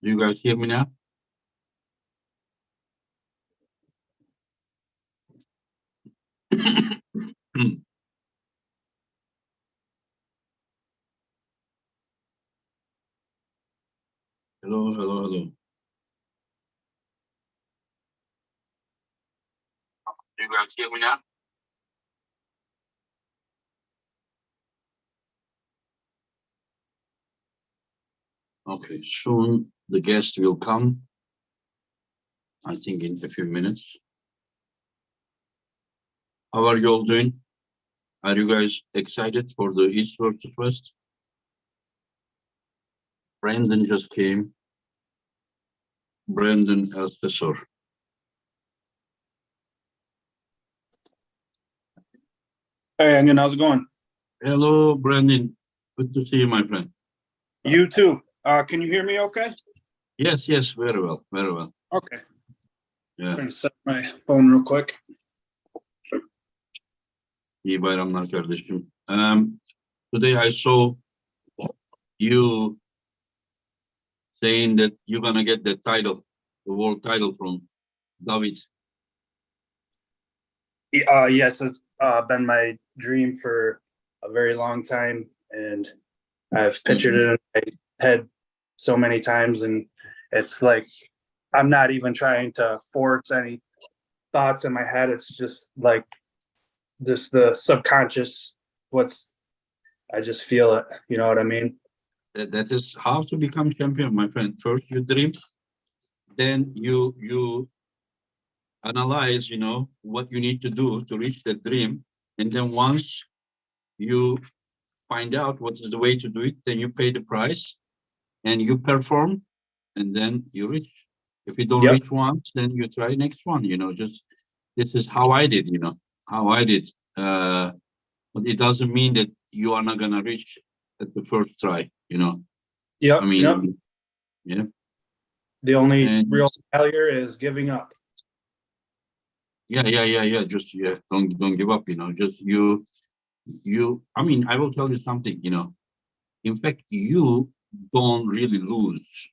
Do you guys hear me now? Hello, hello, hello. Do you guys hear me now? Okay, soon the guest will come. I think in a few minutes. How are you all doing? Are you guys excited for the East versus West? Brandon just came. Brandon Elsessor. Hey, Onion, how's it going? Hello, Brandon. Good to see you, my friend. You too. Can you hear me okay? Yes, yes, very well, very well. Okay. Yeah. I'm going to set my phone real quick. İyi bayramlar kardeşim. Today I saw you saying that you're gonna get the title, the world title from Davit. Yes, it's been my dream for a very long time, and I've pictured it in my head so many times, and it's like I'm not even trying to force any thoughts in my head. It's just like just the subconscious. I just feel it. You know what I mean? That is how to become champion, my friend. First you dream, then you analyze, you know, what you need to do to reach that dream, and then once you find out what is the way to do it, then you pay the price and you perform, and then you reach. If you don't reach once, then you try next one, you know. Just this is how I did, you know, how I did. But it doesn't mean that you are not gonna reach at the first try, you know. Yeah. I mean, yeah. The only real failure is giving up. Yeah. Just don't give up, you know. Just you. I mean, I will tell you something, you know. In fact, you don't really lose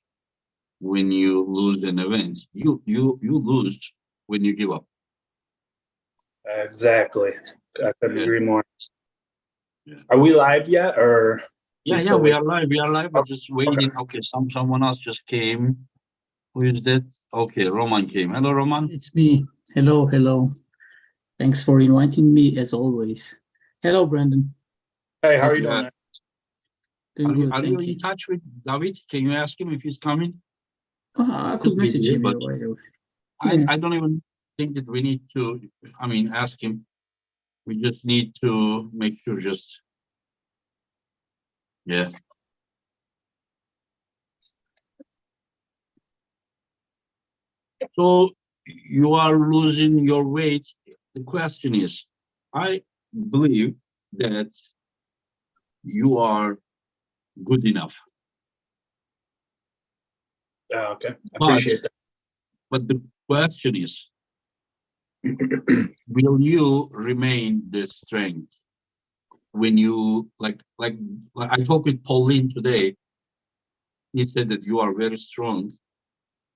when you lose an event. You lose when you give up. Exactly. I couldn't agree more. Yeah. Are we live yet, or? Yeah, we are live. We are live. We're just waiting. Okay, someone else just came. Who is that? Okay, Roman came. Hello, Roman. It's me. Hello. Thanks for inviting me as always. Hello, Brandon. Hey, how are you doing? Are you in touch with Davit? Can you ask him if he's coming? I could message him right away. I don't even think that we need to, I mean, ask him. We just need to make sure just, yeah. So you are losing your weight. The question is, I believe that you are good enough. Okay, I appreciate that. But the question is, will you remain the strength when you like I talked with Pauline today? He said that you are very strong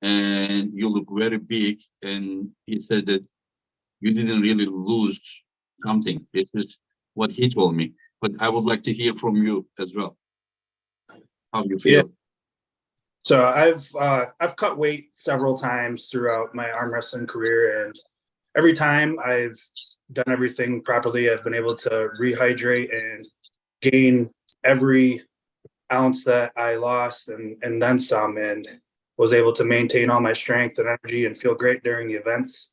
and you look very big, and he said that you didn't really lose something. This is what he told me, but I would like to hear from you as well. How you feel? Yeah. So I've cut weight several times throughout my arm wrestling career, and every time I've done everything properly, I've been able to rehydrate and gain every ounce that I lost and then some, and was able to maintain all my strength and energy and feel great during the events.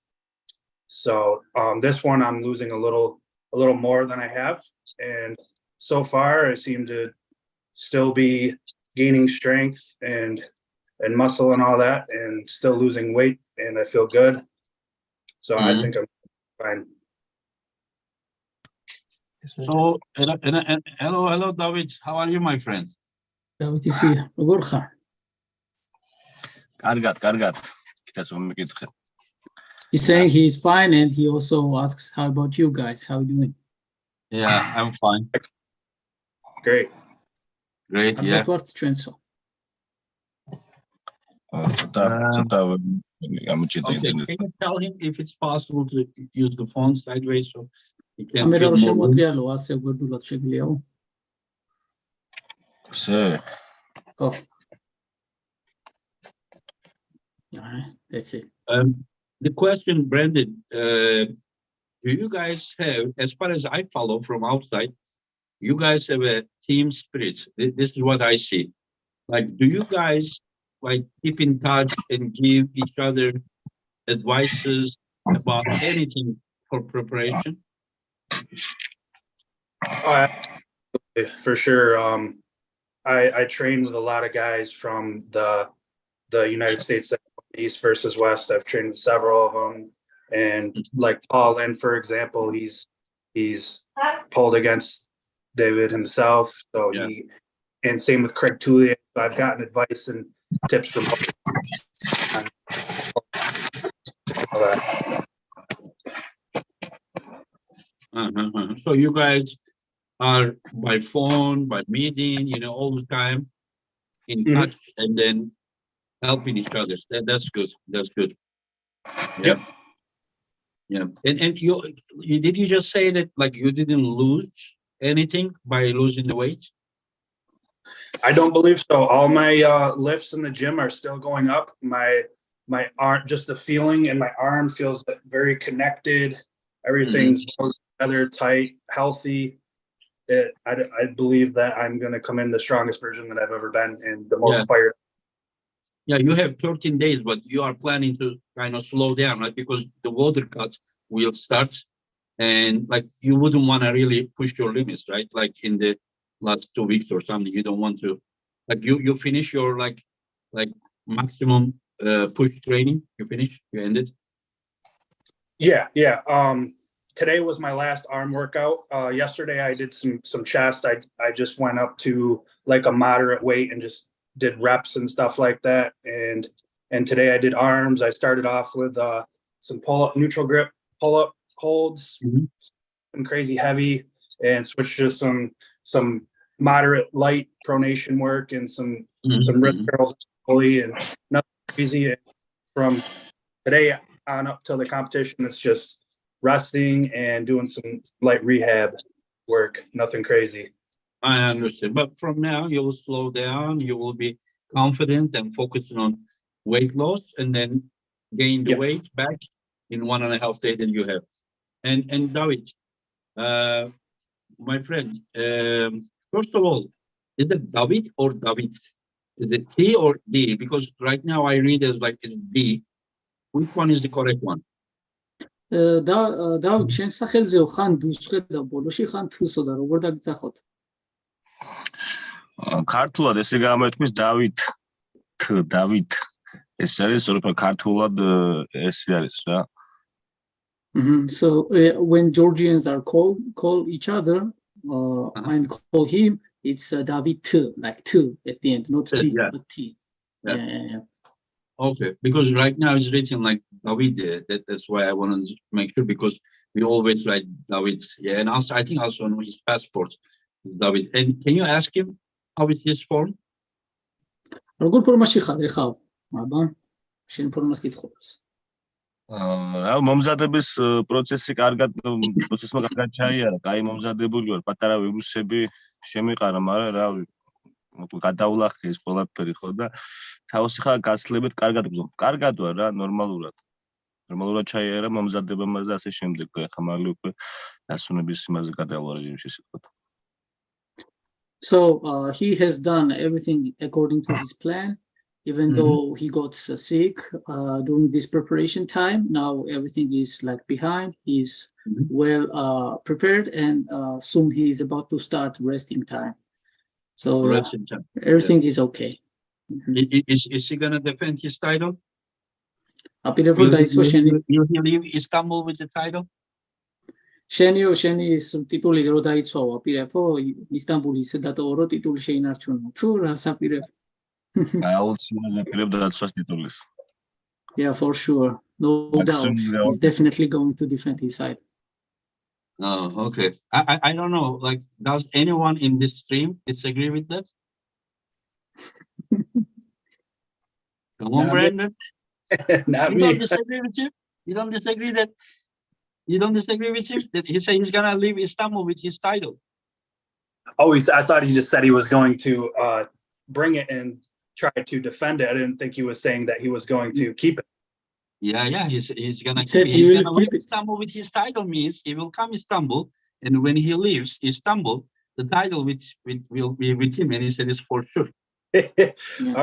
So this one I'm losing a little more than I have, and so far I seem to still be gaining strength and muscle and all that, and still losing weight, and I feel good. So I think I'm fine. So hello David, how are you, my friend? Davit is here. He's saying he's fine, and he also asks, how about you guys? How are you doing? Yeah, I'm fine. Great. Yeah. Okay, can you tell him if it's possible to use the phone sideways so he can კამერა feel რომ more room? შემოტრიალო ასე გვერდულად შეგვიძლიაო? ხო. That's it. The question, Brandon, do you guys have, as far as I follow from outside, you guys have a team spirit. This is what I see. Like, do you guys like keep in touch and give each other advices about anything for preparation? For sure. I train with a lot of guys from the United States, East versus West. I've trained with several of them, and like Paul Lynn, for example, he's pulled against David himself. So Yeah. And same with Craig Tullier. So I've gotten advice and tips from both. So you guys are by phone, by meeting, all the time in touch, and then helping each other. That's good. That's good. Yep. Yeah. And you did you just say that like you didn't lose anything by losing the weight? I don't believe so. All my lifts in the gym are still going up. My arm, just the feeling in my arm feels very connected. Everything's together, tight, healthy. I believe that I'm going to come in the strongest version that I've ever been and the most fired. Yeah, you have 13 days, but you are planning to kind of slow down, right? Because the water cut will start, and like you wouldn't want to really push your limits, right? Like in the last 2 weeks or something, you don't want to. Like you finish your like maximum push training. You finish. You ended. Yeah. Today was my last arm workout. Yesterday I did some chest. I just went up to like a moderate weight and just did reps and stuff like that. And today I did arms. I started off with some pull-up neutral grip pull-up holds, some crazy heavy, and switched to some moderate light pronation work and some wrist curls fully and nothing crazy. And from today on up till the competition, it's just resting and doing some light rehab work, nothing crazy. I understand. But from now, you will slow down, you will be confident and focusing on weight loss, and then gain the weight back in 1.5 days that you have. And Davit, my friend, first of all, is it Davit or Davit? Is it T or D? Because right now I read as like it's D. Which one is the correct one? და შენ სახელზეო ხან დუს ხედა ბოლოში ხან თუსო და როგორ დაგიცახოთ? ქართულად ესე გამოეთქმის დავით ეს არის სწორედ ქართულად ესე არის რა. So when Georgians are call each other and call him, it's Davit like two at the end, not D but T. Yeah. Okay, because right now it's written like David. That's why I want to make sure, because we always write David. Yeah, and also I think also on his passport is David. And can you ask him how is his form? როგორ ფორმაში ხარ ეხლა? აბა, შენ ფორმას კითხავს. მომზადების პროცესმა კარგად ჩაიარა, კაი მომზადებული ვარ, პატარა ვირუსები შემიყარა, მაგრამ რავი, გადავლახე ეს ყველაფერი ხო და თავისი ხა გასლებით კარგად გზო. კარგად ვარ რა, ნორმალურად ჩაიარა მომზადებამაც და ასე შემდეგ. ხა მალე უკვე დასვენების იმაზე გადავალ რეჟიმში სიტყვით. So he has done everything according to his plan, even though he got sick during this preparation time. Now everything is like behind. He's well prepared, and soon he is about to start resting time. So everything is okay. Is he gonna defend his title? Will he leave Istanbul with the title? შენი ის ტიტული რო დაიცვაო, აპირებო ისტანბული ისე დატოვო, რომ ტიტული შეინარჩუნო. თუ რა საპირებ? აუცილებლად აპირებ დაცვას ტიტულის. Yeah, for sure. No doubt. He's definitely going to defend his side. Oh, okay. I don't know. Like, does anyone in this stream disagree with that? Come on, Not me. Brandon. Not You don't me. disagree with him? You don't disagree that you don't disagree with him that he said he's gonna leave Istanbul with his title? Oh, I thought he just said he was going to bring it and try to defend it. I didn't think he was saying that he was going to keep it. Yeah. He's gonna He said keep it. he He's will gonna leave keep it. Istanbul with his title means he will come Istanbul, and when he leaves Istanbul, the title will be with him, and he said it's for sure. Yeah.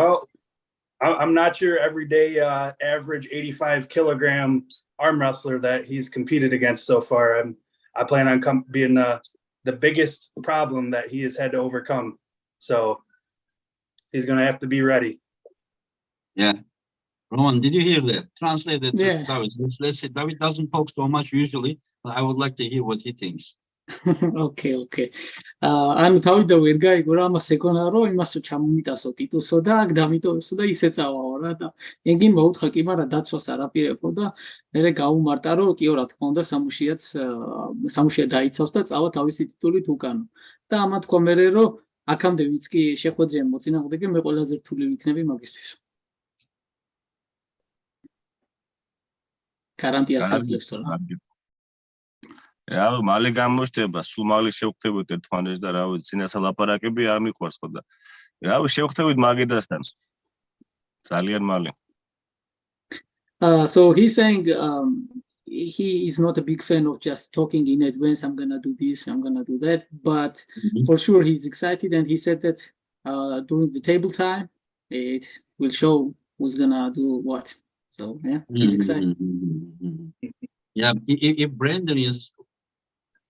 Oh, I'm not your everyday average 85 kilogram arm wrestler that he's competed against so far. I plan on being the biggest problem that he has had to overcome. So he's going to have to be ready. Yeah. Roman, did you hear that? Translate that to Yeah. David. Let's say David doesn't talk so much usually, but I would like to hear what he thinks. Okay. ანუ თავი და ვერ გაიგო რა ამას ეკონა რომ იმას ჩამომიტასო ტიტულსო და აქ დამიტოვებსო და ისე წავაო რა და ენგიმ მოუთხა კი მაგრამ დაცვას არაპირებო და მე გაუმარტა რომ კიო რა თქმა უნდა სამუშია დაიცავს და წავა თავისი ტიტულით უკან და ამა თქვა მე რომ აქამდე ვიც კი შეხვედრია მოწინააღმდეგე მე ყველაზე რთული ვიქნები მაგისთვის გარანტიას აძლევს რა რა მალე გამოჩნდება სულ მალე შევხვდებით ერთმანეთს და რა ვიცი წინასა ლაპარაკები არ მიყვარს ხო და რა შევხვდებით მაგედასთან ძალიან მალე So he's saying he is not a big fan of just talking in advance. I'm gonna do this, I'm gonna do that, but for sure he's excited, and he said that during the table time it will show who's gonna do what. So yeah, he's excited. Yeah, if Brandon is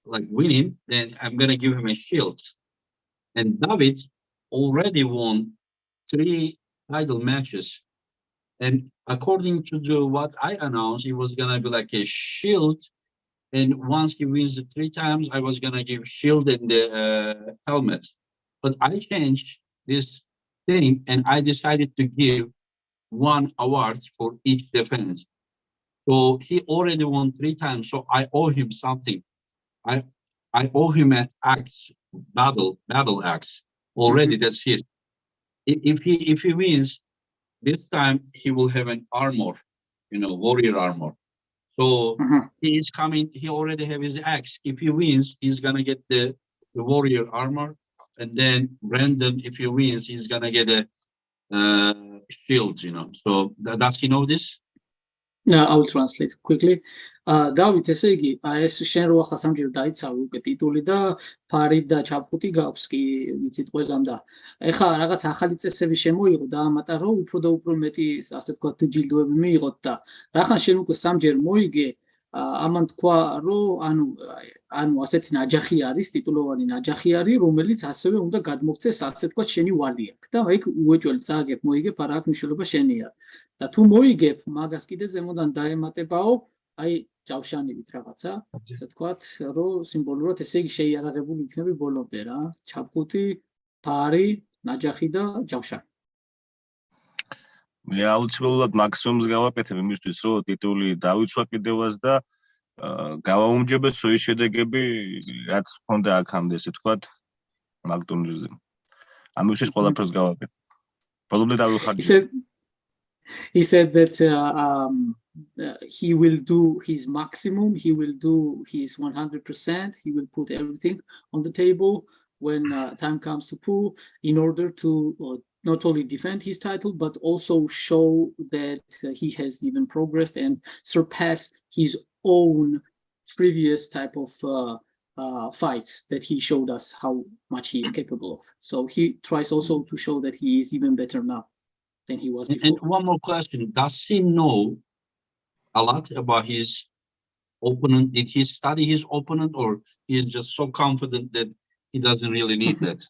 like winning, then I'm gonna give him a shield. And Davit already won 3 title matches, and according to what I announced, it was gonna be like a shield. And once he wins the 3 times, I was gonna give shield and the helmet. But I changed this thing, and I decided to give 1 award for each defense. So he already won 3 times, so I owe him something. I owe him an axe, battle axe already. That's his. If he wins this time, he will have an armor, warrior armor. So he is coming. He already have his axe. If he wins, he's gonna get the warrior armor, and then Brandon, if he wins, he's gonna get a shield. So does he know this? I will translate quickly. Davit, ესე იგი, ეს შენ რო ახლა სამჯერ დაიცავი უკვე ტიტული და ფარი და ჩაფხუტი გაქვს კი ვიცით ყველამ და ეხლა რაღაც ახალი წესები შემოიღო და ამატა რომ უფრო და უფრო მეტი ასე ვთქვათ ჯილდოები მიიღოთ და რახან შენ უკვე სამჯერ მოიგე ამან თქვა რომ ანუ ასეთი ნაჯახი არის ტიტულოვანი ნაჯახი არის რომელიც ასევე უნდა გადმოგცეს ასე ვთქვათ შენი ვალი აქვს და იქ უეჭველი წააგებ მოიგებ არა აქვს მნიშვნელობა შენია და თუ მოიგებ მაგას კიდე ზემოდან დაემატებაო აი ჯავშანივით რაღაცა ასე ვთქვათ რომ სიმბოლურად ესე იგი შეიარაღებული იქნები ბოლომდე რა ჩაფხუტი ფარი ნაჯახი და ჯავშანი მე აუცილებლად მაქსიმუმს გავაკეთებ იმისთვის რომ ტიტული დავიცვა კიდევაც და გავაუმჯობესო ის შედეგები რაც მქონდა აქამდე ესე ვთქვათ მაგ ტურნირზე ამისთვის ყველაფერს გავაკეთებ ბოლომდე დავიხარჯე He said that he will do his maximum, he will do his 100%, he will put everything on the table when time comes to pull in order to not only defend his title, but also show that he has even progressed and surpassed his own previous type of fights that he showed us how much he is capable of. So he tries also to show that he is even better now than he was before. And one more question. Does he know a lot about his opponent? Did he study his opponent, or he is just so confident that he doesn't really need that?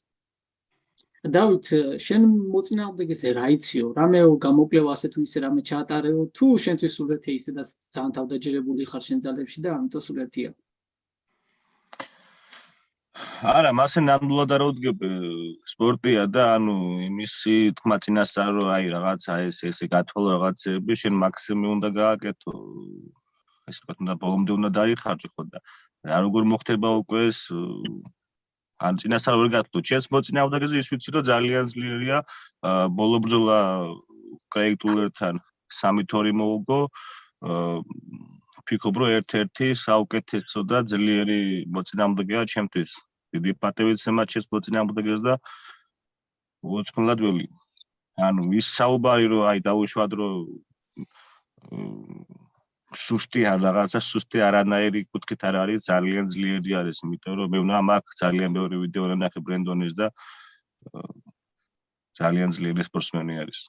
Davit, შენ მოწინააღმდეგეზე რა იციო? რამეო გამოკვლევა ასე თუ ისე რამე ჩაატარეო, თუ შენთვის სულ ერთია ისე და ძალიან თავდაჯერებული ხარ შენ ძალებში და ამიტომ სულ ერთია. არა, მასე ნამდვილად არ ვდგებ სპორტია და ანუ იმისი თქმა წინასწარ რომ აი რაღაცა ესე გათვალო რაღაცები შენ მაქსიმუმი უნდა გააკეთო ესე ვთქვათ უნდა ბოლომდე უნდა დაიხარჯო ხო და რა როგორ მოხდება უკვე ეს ან წინასწარ ვერ გათვლო ჩემს მოწინააღმდეგეზე ის ვიცი რომ ძალიან ძლიერია ბოლო ბრძოლა კრეიტულერთან 3-2 მოუგო. ფიქრობ, რომ ერთ-ერთი საუკეთესო და ძლიერი მოწინააღმდეგეა ჩემთვის. დიდი პატივით შემაჩეს მოწინააღმდეგეს და უცხლად ველი. ანუ ის საუბარი რომ აი დაუშვათ რომ სუსტი ან რაღაცა სუსტი არანაირი კუთხით არ არის, ძალიან ძლიერი არის, იმიტომ რომ მე უნდა მაგ ძალიან ბევრი ვიდეო ნახე ბრენდონის და ძალიან ძლიერი სპორტსმენი არის.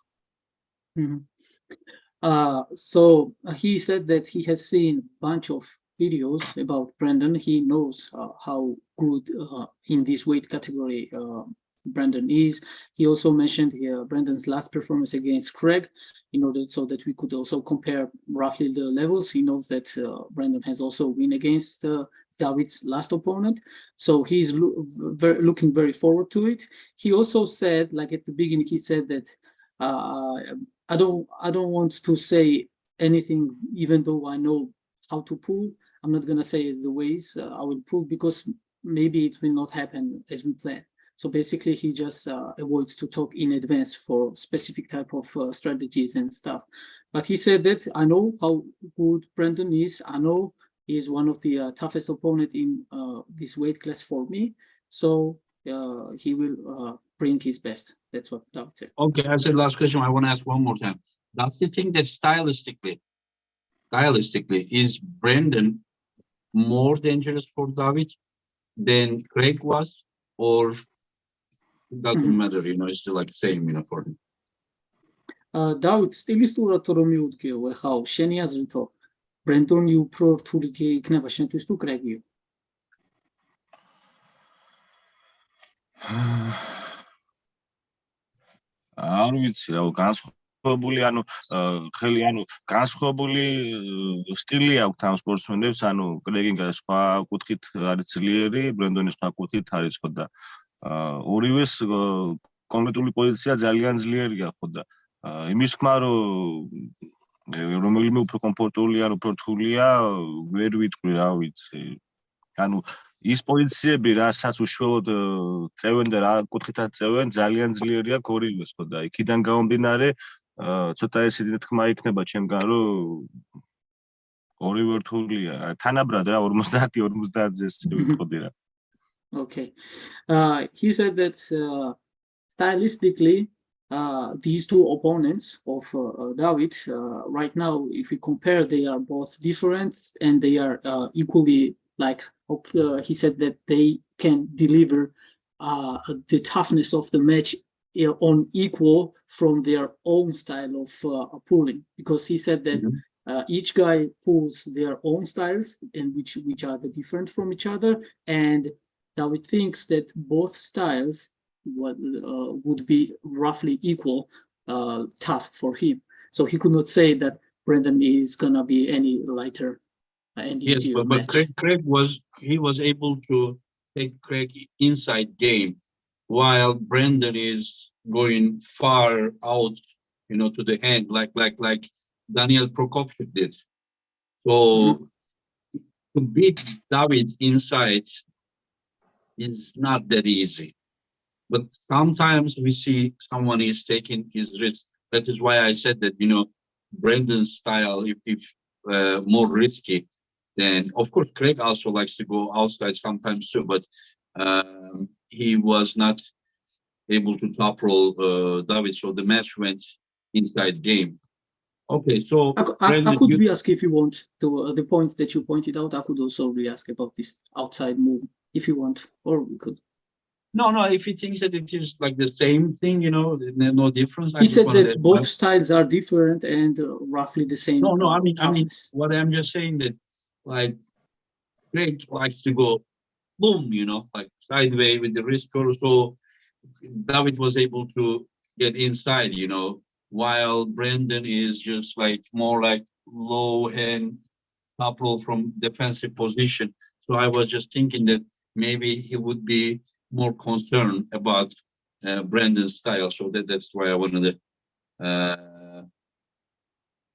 So he said that he has seen a bunch of videos about Brandon. He knows how good in this weight category Brandon is. He also mentioned Brandon's last performance against Craig in order so that we could also compare roughly the levels. He knows that Brandon has also won against Davit's last opponent. So he's looking very forward to it. He also said, like at the beginning, he said that I don't want to say anything, even though I know how to pull. I'm not going to say the ways I will pull because maybe it will not happen as we plan. So basically, he just avoids to talk in advance for specific type of strategies and stuff. But he said that I know how good Brandon is. I know he's one of the toughest opponent in this weight class for me. So he will bring his best. That's what Davit said. Okay, as a last question, I want to ask one more time. Does you think that stylistically, is Brandon more dangerous for Davit than Craig was, or it doesn't matter, it's still like same, for him? Davit, სტილისტურად რომ მიუდგეო, ეხლა შენი აზრითო, ბრენდონი უფრო რთული იქნება შენთვის თუ კრეგიო? არ ვიცი რა, განსხვავებული, ხელი, განსხვავებული სტილი აქვს ამ სპორტსმენებს, კრეგი სხვა კუთხით არის ძლიერი, ბრენდონი სხვა კუთხით არის, ხო და ორივეს კონკრეტული პოზიცია ძალიან ძლიერია, ხო და იმის თქმა რომ რომელიმე უფრო კომფორტულია, უფრო რთულია, ვერ ვიტყვი, რა ვიცი. ის პოზიციები, რასაც უშუალოდ წევენ და რა კუთხითაც წევენ, ძალიან ძლიერია ორივეს, ხო და იქიდან გამომდინარე, ცოტა ესეთი თქმა იქნება ჩემგან, რომ ორივე რთულია. თანაბრად რა 50-50-ზე ვიტყოდი რა. Okay. He said that stylistically, these two opponents of Davit, right now, if we compare, they are both different and they are equally like, he said that they can deliver the toughness of the match on equal from their own style of pulling, because he said that each guy pulls their own styles and which are different from each other, and Davit thinks that both styles would be roughly equal tough for him. So he could not say that Brandon is gonna be any lighter. Yes, but Craig was able to take Craig inside game, while Brandon is going far out, to the end, like Daniel Prokopiev did. So to beat Davit inside is not that easy. But sometimes we see someone is taking his risk. That is why I said that, Brandon's style, if more risky, then of course Craig also likes to go outside sometimes too, but he was not able to topple Davit, so the match went inside game. Okay, so I could re-ask if you want to the points that you pointed out. I could also re-ask about this outside move if you want, or we could. No, if he thinks that it is like the same thing, no difference. He said that both styles are different and roughly the same. No, I mean, what I'm just saying that, like, Craig likes to go boom, like sideways with the wrist curl. So Davit was able to get inside, while Brandon is just like more like low hand topple from defensive position. So I was just thinking that maybe he would be more concerned about Brandon's style. So that's why I wanted to.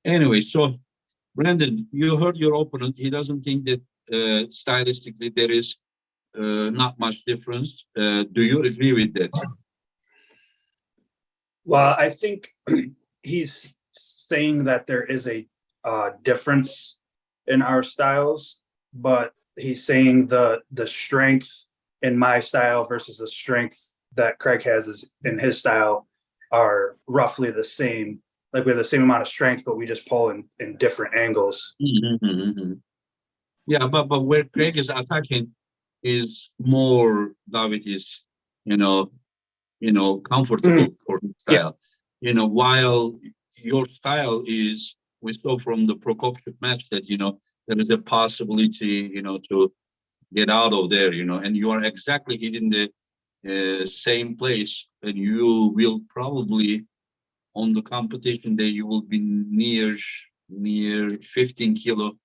Anyway, so Brandon, you heard your opponent. He doesn't think that stylistically there is not much difference. Do you agree with that? Well, I think he's saying that there is a difference in our styles, but he's saying the strength in my style versus the strength that Craig has is in his style are roughly the same. Like we have the same amount of strength, but we just pull in different angles. Yeah, but where Craig is attacking is more Davit is, comfortable for his style. While your style is, we saw from the Prokopchuk match that, there is a possibility, to get out of there, and you are exactly hitting the same place, and you will probably, on the competition day, you will be near 15 kilo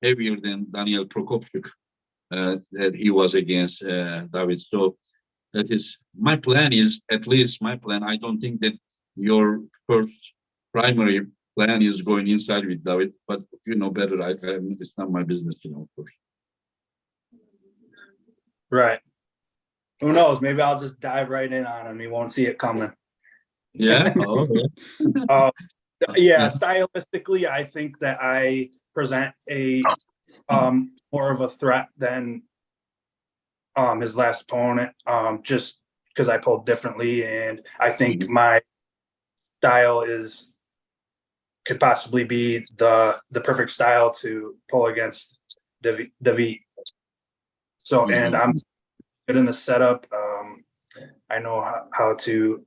heavier than Daniel Prokopchuk that he was against Davit. So that is my plan. I don't think that your first primary plan is going inside with Davit, but you know better. It's not my business, of course. Right. Who knows? Maybe I'll just dive right in on him. He won't see it coming. Yeah. Yeah. Stylistically, I think that I present a more of a threat than his last opponent, just because I pulled differently, and I think my style could possibly be the perfect style to pull against Davit. So, and I'm good in the setup. I know how to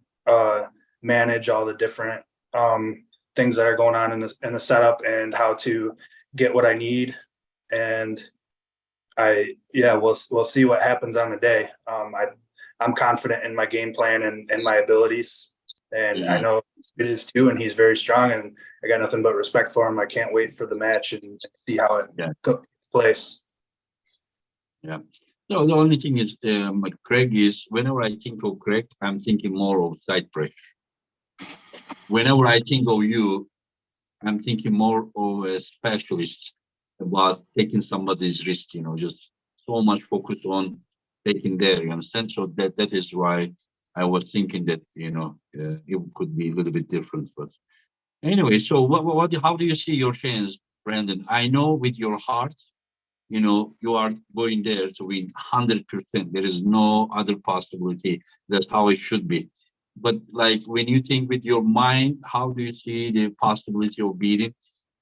manage all the different things that are going on in the setup, and how to get what I need. And we'll see what happens on the day. I'm confident in my game plan and my abilities, and I know it is too. And he's very strong, and I got nothing but respect for him. I can't wait for the match and see how it takes place. Yeah. No, the only thing is, Craig is, whenever I think of Craig, I'm thinking more of side pressure. Whenever I think of you, I'm thinking more of a specialist about taking somebody's wrist, just so much focus on taking there, you understand? So that is why I was thinking that, it could be a little bit different. But anyway, so how do you see your chance, Brandon? I know with your heart, you are going there to win 100%. There is no other possibility. That's how it should be. But like when you think with your mind, how do you see the possibility of beating?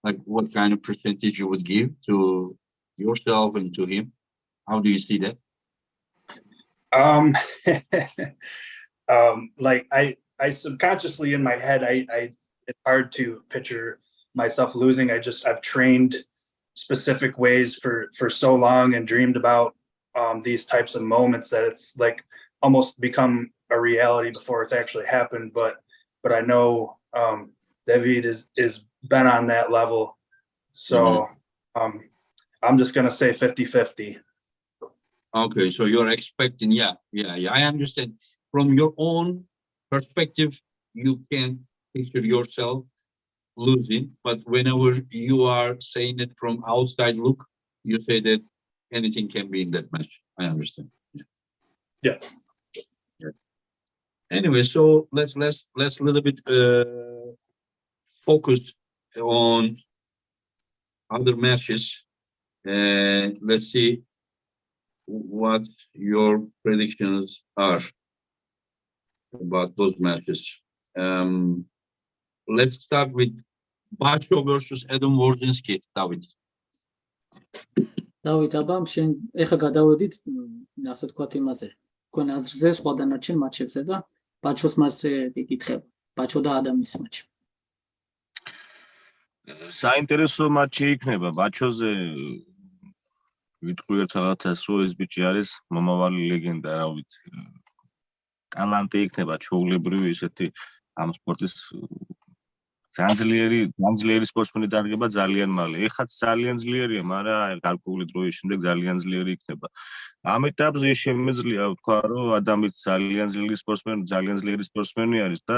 Like what kind of percentage you would give to yourself and to him? How do you see that? Like I subconsciously in my head, it's hard to picture myself losing. I've trained specific ways for so long and dreamed about these types of moments that it's like almost become a reality before it's actually happened. But I know Davit is been on that level. So I'm just gonna say 50-50. Okay, so you're expecting, yeah. I understand. From your own perspective, you can't picture yourself losing, but whenever you are saying it from outside look, you say that anything can be in that match. I understand. Yeah. Anyway, so let's a little bit focus on other matches, and let's see what your predictions are about those matches. Let's start with Bacho versus Adam Wojcinski, Davit. დავით, აბა, შენ ეხა გადავედით, ასე თქვათ იმაზე. თქვენ აზრზე სხვა დანარჩენ მატჩებზე და ბაჩოს მასზე გიკითხება. ბაჩო და ადამის მატჩი. საინტერესო მატჩი იქნება ბაჩოზე. ვიტყვი ერთ რაღაცას, რომ ეს ბიჭი არის მომავალი ლეგენდა, რა ვიცი. ტალანტი იქნება ჩვეულებრივი ისეთი ამ სპორტის ძალიან ძლიერი სპორტსმენი დადგება ძალიან მალე. ეხაც ძალიან ძლიერია, მაგრამ გარკვეული დროის შემდეგ ძალიან ძლიერი იქნება. ამ ეტაპზე შემეძლია ვთქვა, რომ ადამით ძალიან ძლიერი სპორტსმენი არის და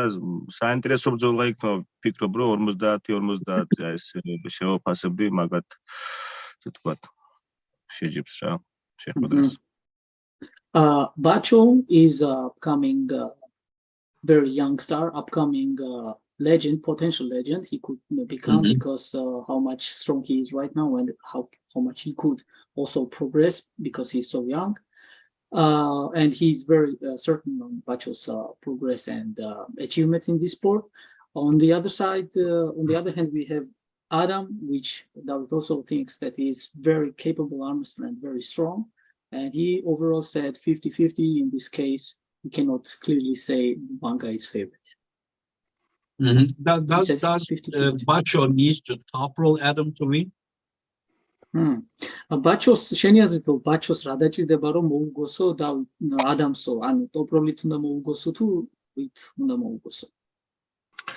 საინტერესო ბრძოლა იქნება. ვფიქრობ, რომ 50-50 ეს შევაფასებდი მაგათ, ასე ვთქვათ, შეჯიბს რა, შეხვედრას. Bacho is upcoming very young star, upcoming legend, potential legend he could become because how much strong he is right now and how much he could also progress because he's so young. And he's very certain on Bacho's progress and achievements in this sport. On the other side, on the other hand, we have Adam, which Davit also thinks that he's very capable arm wrestler and very strong. And he overall said 50-50. In this case, he cannot clearly say one guy is favorite. Does Bacho needs to top roll Adam to win? Bacho's შენი აზრით Bacho's რა დაჭირდება რომ მოუგოსო და Adamsო, ანუ top roll-ით უნდა მოუგოსო თუ ვით უნდა მოუგოსო?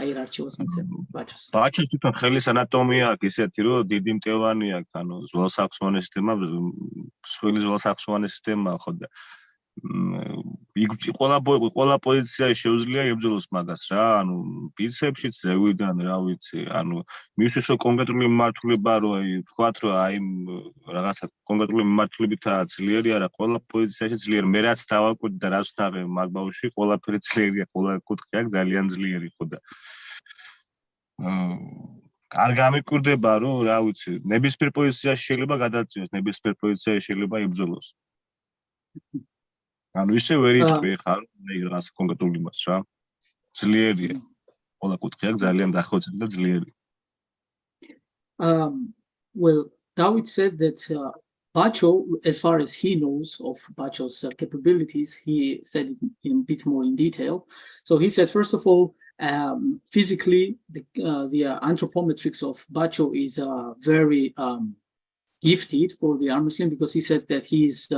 აი რა არჩევას მიცემ Bacho's. Bacho's თვითონ ხელის ანატომია აქვს ისეთი რომ დიდი მტევანი აქვს, ანუ ზვალსახსოვანი სისტემა, მსხვილი ზვალსახსოვანი სისტემა ხო და ყველა პოზიციაში შეუძლია ებრძოლოს მაგას რა, ანუ ბიცეპშიც ზევიდან რა ვიცი, ანუ მისთვის რომ კონკრეტული მიმართულება რო აი ვთქვათ რომ აი რაღაცა კონკრეტული მიმართულებითაა ძლიერი არა, ყველა პოზიციაში ძლიერი, მე რაც დავაკვირდი და რაც ვთაღე მაგ ბავშვში, ყველაფერი ძლიერია, ყველა კუთხე აქვს ძალიან ძლიერი ხო და არ გამიკვირდება რომ რა ვიცი, ნებისმიერ პოზიციაში შეიძლება გადაწიოს, ნებისმიერ პოზიციაში შეიძლება იბრძოლოს. ანუ ისე ვერ იტყვი ხარ რაღაც კონკრეტული მას რა. ძლიერია. ყველა კუთხე აქვს ძალიან დახვეწილი და ძლიერი. Well, Davit said that Bacho, as far as he knows of Bacho's capabilities, he said it in a bit more in detail. So he said, first of all, physically, the anthropometrics of Bacho is very gifted for the arm wrestling because he said that his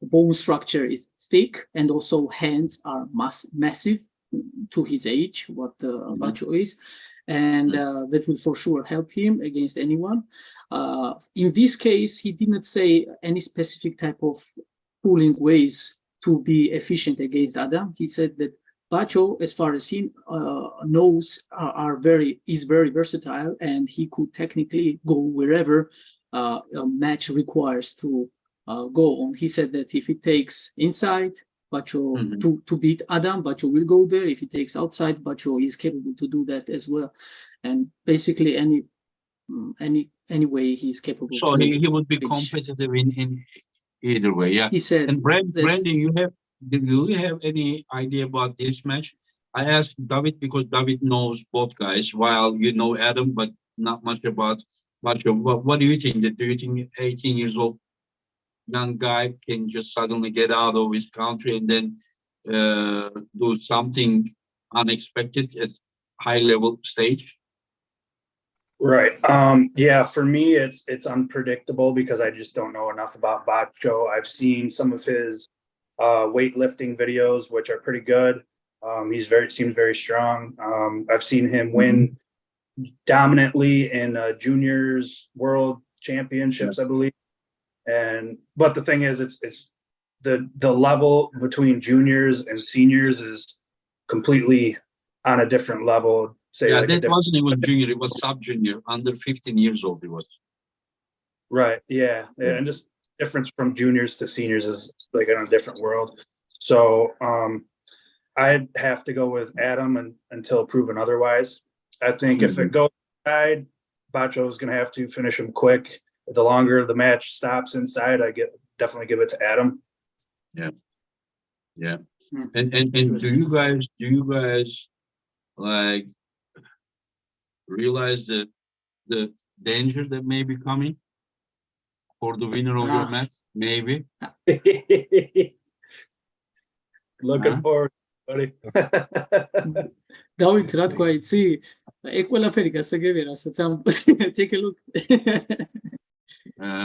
bone structure is thick and also hands are massive to his age, what Bacho is, and that will for sure help him against anyone. In this case, he didn't say any specific type of pulling ways to be efficient against Adam. He said that Bacho, as far as he knows, is very versatile, and he could technically go wherever a match requires to go on. He said that if it takes inside Bacho to beat Adam, Bacho will go there. If it takes outside, Bacho is capable to do that as well. And basically any way he's capable. So he would be competitive in either way, yeah. He said. And Brandon, do you have any idea about this match? I asked Davit because Davit knows both guys, while you know Adam, but not much about Bacho. What do you think? Do you think 18 years old young guy can just suddenly get out of his country and then do something unexpected at high level stage? Right. Yeah, for me it's unpredictable because I just don't know enough about Bacho. I've seen some of his weightlifting videos, which are pretty good. Seems very strong. I've seen him win dominantly in juniors world championships, I believe. But the thing is, it's the level between juniors and seniors is completely on a different level. That wasn't even junior; it was sub-junior, under 15 years old. It was. Right. Yeah, and just difference from juniors to seniors is like in a different world. So I'd have to go with Adam until proven otherwise. I think if it goes inside, Bacho is going to have to finish him quick. The longer the match stops inside, definitely give it to Adam. Yeah. And do you guys like realize the danger that may be coming for the winner of your match? Maybe. Looking forward, buddy. Davit, რა თქვა იცი? ეგ ყველაფერი გასაგებია, რასაც take a look.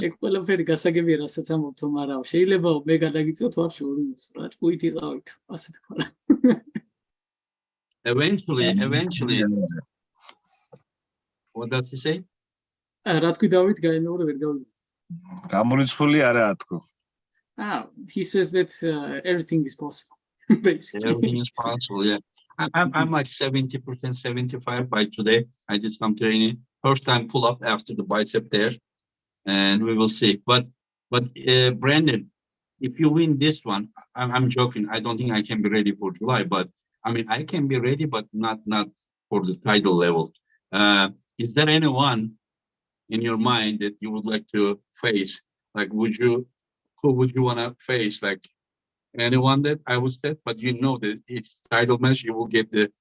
ეგ ყველაფერი გასაგებია, რასაც ამბობთ, მაგრამ შეიძლება მე გადაგიწევთ ვაფშე ორივეს, რა ჭკუით იყავით, ასე თქვა. Eventually. What does he say? რა თქვი Davit, გაიმეორე ვერ გავიგე. გამორიცხული არაა თქო. He says that everything is possible. Basically. Everything is possible, yeah. I'm like 70%, 75 by today. I did some training. First time pull up after the bicep there. And we will see. But Brandon, if you win this one, I'm joking. I don't think I can be ready for July, but I mean, I can be ready, but not for the title level. Is there anyone in your mind that you would like to face? Like, who would you want to face? Like anyone that I would say, but you know that it's title match, you will get the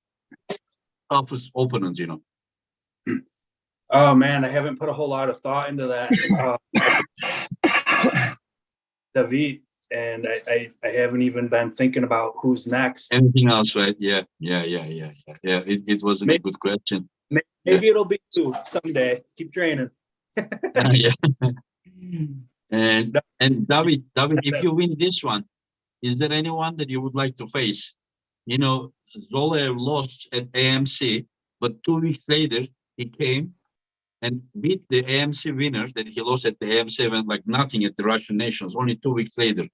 toughest opponent, you know. Oh man, I haven't put a whole lot of thought into that. Davit, and I haven't even been thinking about who's next. Anything else, right? Yeah. It wasn't a good question. Maybe it'll be you someday. Keep training. Yeah. And David, if you win this one, is there anyone that you would like to face? You know, Zolev lost at AMC, but 2 weeks later he came and beat the AMC winner that he lost at the AMC event like nothing at the Russian Nationals. Only 2 weeks later,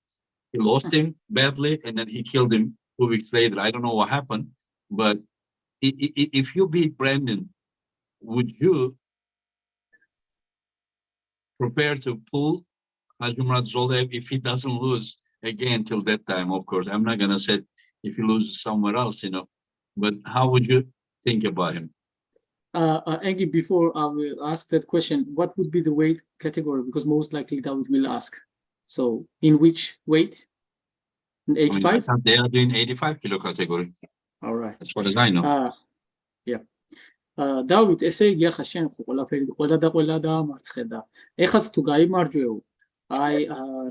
he lost him badly, and then he killed him 2 weeks later. I don't know what happened, but if you beat Brandon, would you prepare to pull Hajimrat Zolev if he doesn't lose again till that time? Of course, I'm not gonna say if he loses somewhere else, you know, but how would you think about him? Angie, before I will ask that question, what would be the weight category? Because most likely David will ask. So, in which weight? In 85? They are doing 85 kilo category. All right. As far as I know. Yeah. David, ესე იგი ახლა შენ ხო ყველაფერი ყველა დაამარცხე და ეხაც თუ გაიმარჯვეო, აი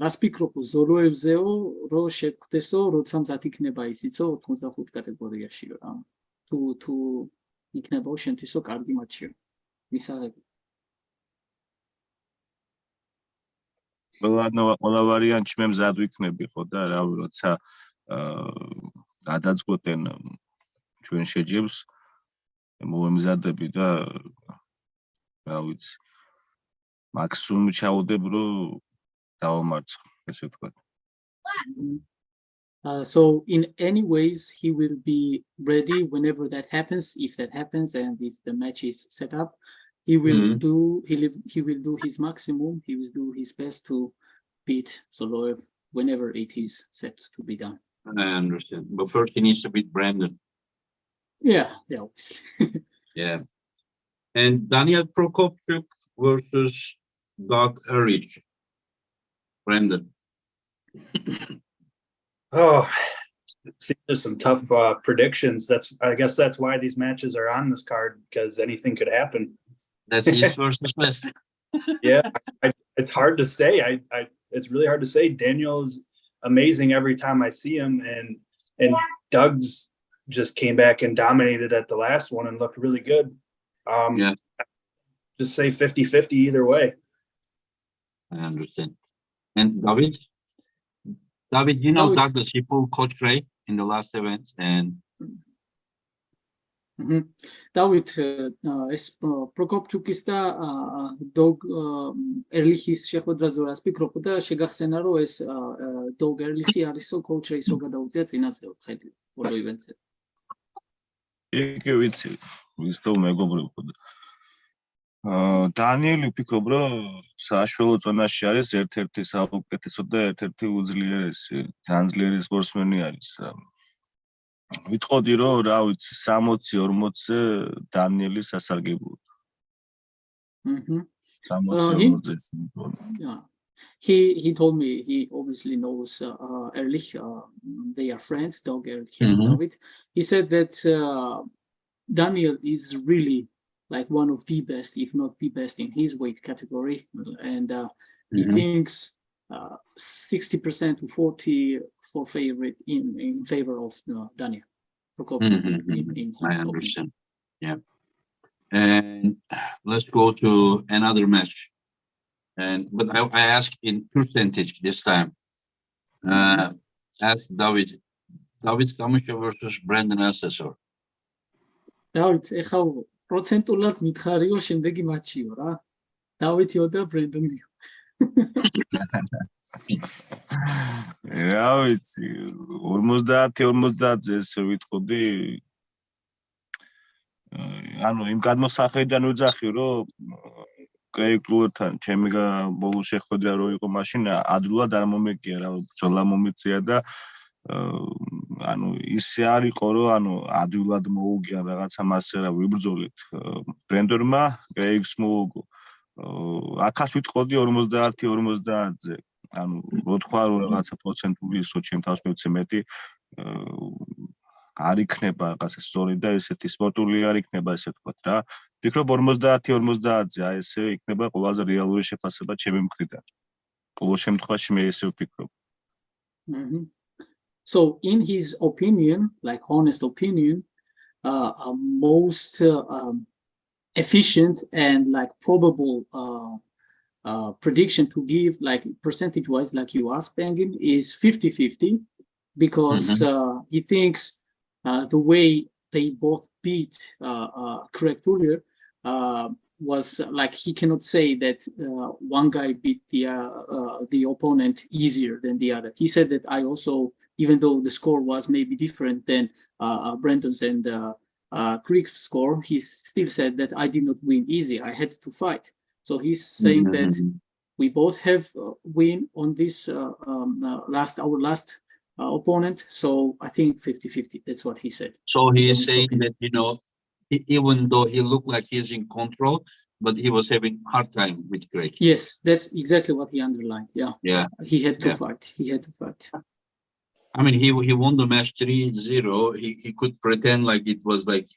რას ფიქრობ ზოლოევზეო, რომ შეგვხვდესო, როცა მზად იქნება ისიცო 85 კატეგორიაშიო რა. თუ იქნებაო შენთვისო კარგი მატჩიო. მისაღები. ყველა ვარიანტში მე მზად ვიქნები ხო და რავი, როცა გადაწყვეტენ ჩვენ შეჯებს მოვემზადები და რა ვიცი მაქსიმუმ ჩავდებ რომ დავამარცხო ესე ვთქვა. So in any ways he will be ready whenever that happens, if that happens, and if the match is set up, he will do his maximum. He will do his best to beat Zoloev whenever it is set to be done. I understand, but first he needs to beat Brandon. Yeah, obviously. Yeah, and Daniel Prokopchuk versus Doug Erich. Brandon. Oh, there's some tough predictions. I guess that's why these matches are on this card, because anything could happen. That's East versus West. Yeah, it's hard to say. It's really hard to say. Daniel's amazing every time I see him, and Doug's just came back and dominated at the last one and looked really good. Yeah. Just say 50-50 either way. I understand. And David, you know Douglas, he pulled Coach Ray in the last event, and David, ეს პროკოპჩუკის და დოგ ერლიხის შეხვედრაზე რას ფიქრობ და შეგახსენა რომ ეს დოგ ერლიხი არისო Coach Ray-ს რო გადაუწია წინაზე ხელი ბოლო ივენტზე. კი ვიცი, ვისთო მეგობრებო და დანიელი ვფიქრობ რომ საშუალო წონაში არის ერთ-ერთი საუკეთესო და ერთ-ერთი უძლიერესი, ძალიან ძლიერი სპორტსმენი არის. ვიტყოდი რომ რა ვიცი 60-40-ზე დანიელი სასარგებლოა. 60-40-ზე. Yeah. He told me he obviously knows Erlich. They are friends, Dog Erlich and David. He said that Daniel is really like one of the best, if not the best, in his weight category, and he thinks 60% to 40% for favorite in favor of Daniel Prokopchuk. I understand. Yeah, and let's go to another match. But I ask in percentage this time. Ask Davit Samushia versus Brandon Elsessor. Davit, ეხა პროცენტულად მითხარიო შემდეგი მატჩიო რა. დავითიო და ბრენდონიო. რა ვიცი 50-50-ზე ესე ვიტყოდი. ანუ იმ გადმოსახედიდან ვიძახი რომ კრეიკლურთან ჩემი ბოლო შეხვედრა რო იყო მაშინ ადვილად არ მომეკია რა ბრძოლა მომიწია და ანუ ისე არ იყო რომ ანუ ადვილად მოუგია რაღაცა მასე რა ვიბრძოლით ბრენდორმა კრეიგს მოუგო აქაც ვიტყოდი 50-50-ზე ანუ რო თქვა რომ რაღაცა პროცენტული ის რო ჩემ თავს მივცე მეტი არ იქნება რაღაცა სწორი და ესეთი სპორტული არ იქნება ესე თქვა რა ვფიქრობ 50-50-ზე აი ესე იქნება ყველაზე რეალური შეფასება ჩემი მხრიდან ყოველ შემთხვევაში მე ესე ვფიქრობ So in his opinion, like honest opinion, most efficient and like probable prediction to give like percentage wise, like you asked Bangin, is 50-50 because he thinks the way they both beat Craig earlier was like he cannot say that one guy beat the opponent easier than the other. He said that I also, even though the score was maybe different than Brandon's and Craig's score, he still said that I did not win easy. I had to fight. So he's saying that we both have win on this our last opponent. So I think 50-50. That's what he said. So he is saying that, you know, even though he looked like he's in control, but he was having hard time with Craig. Yes, that's exactly what he underlined. Yeah. Yeah. He had to fight. He had to fight. I mean, he won the match 3-0. He could pretend like it was like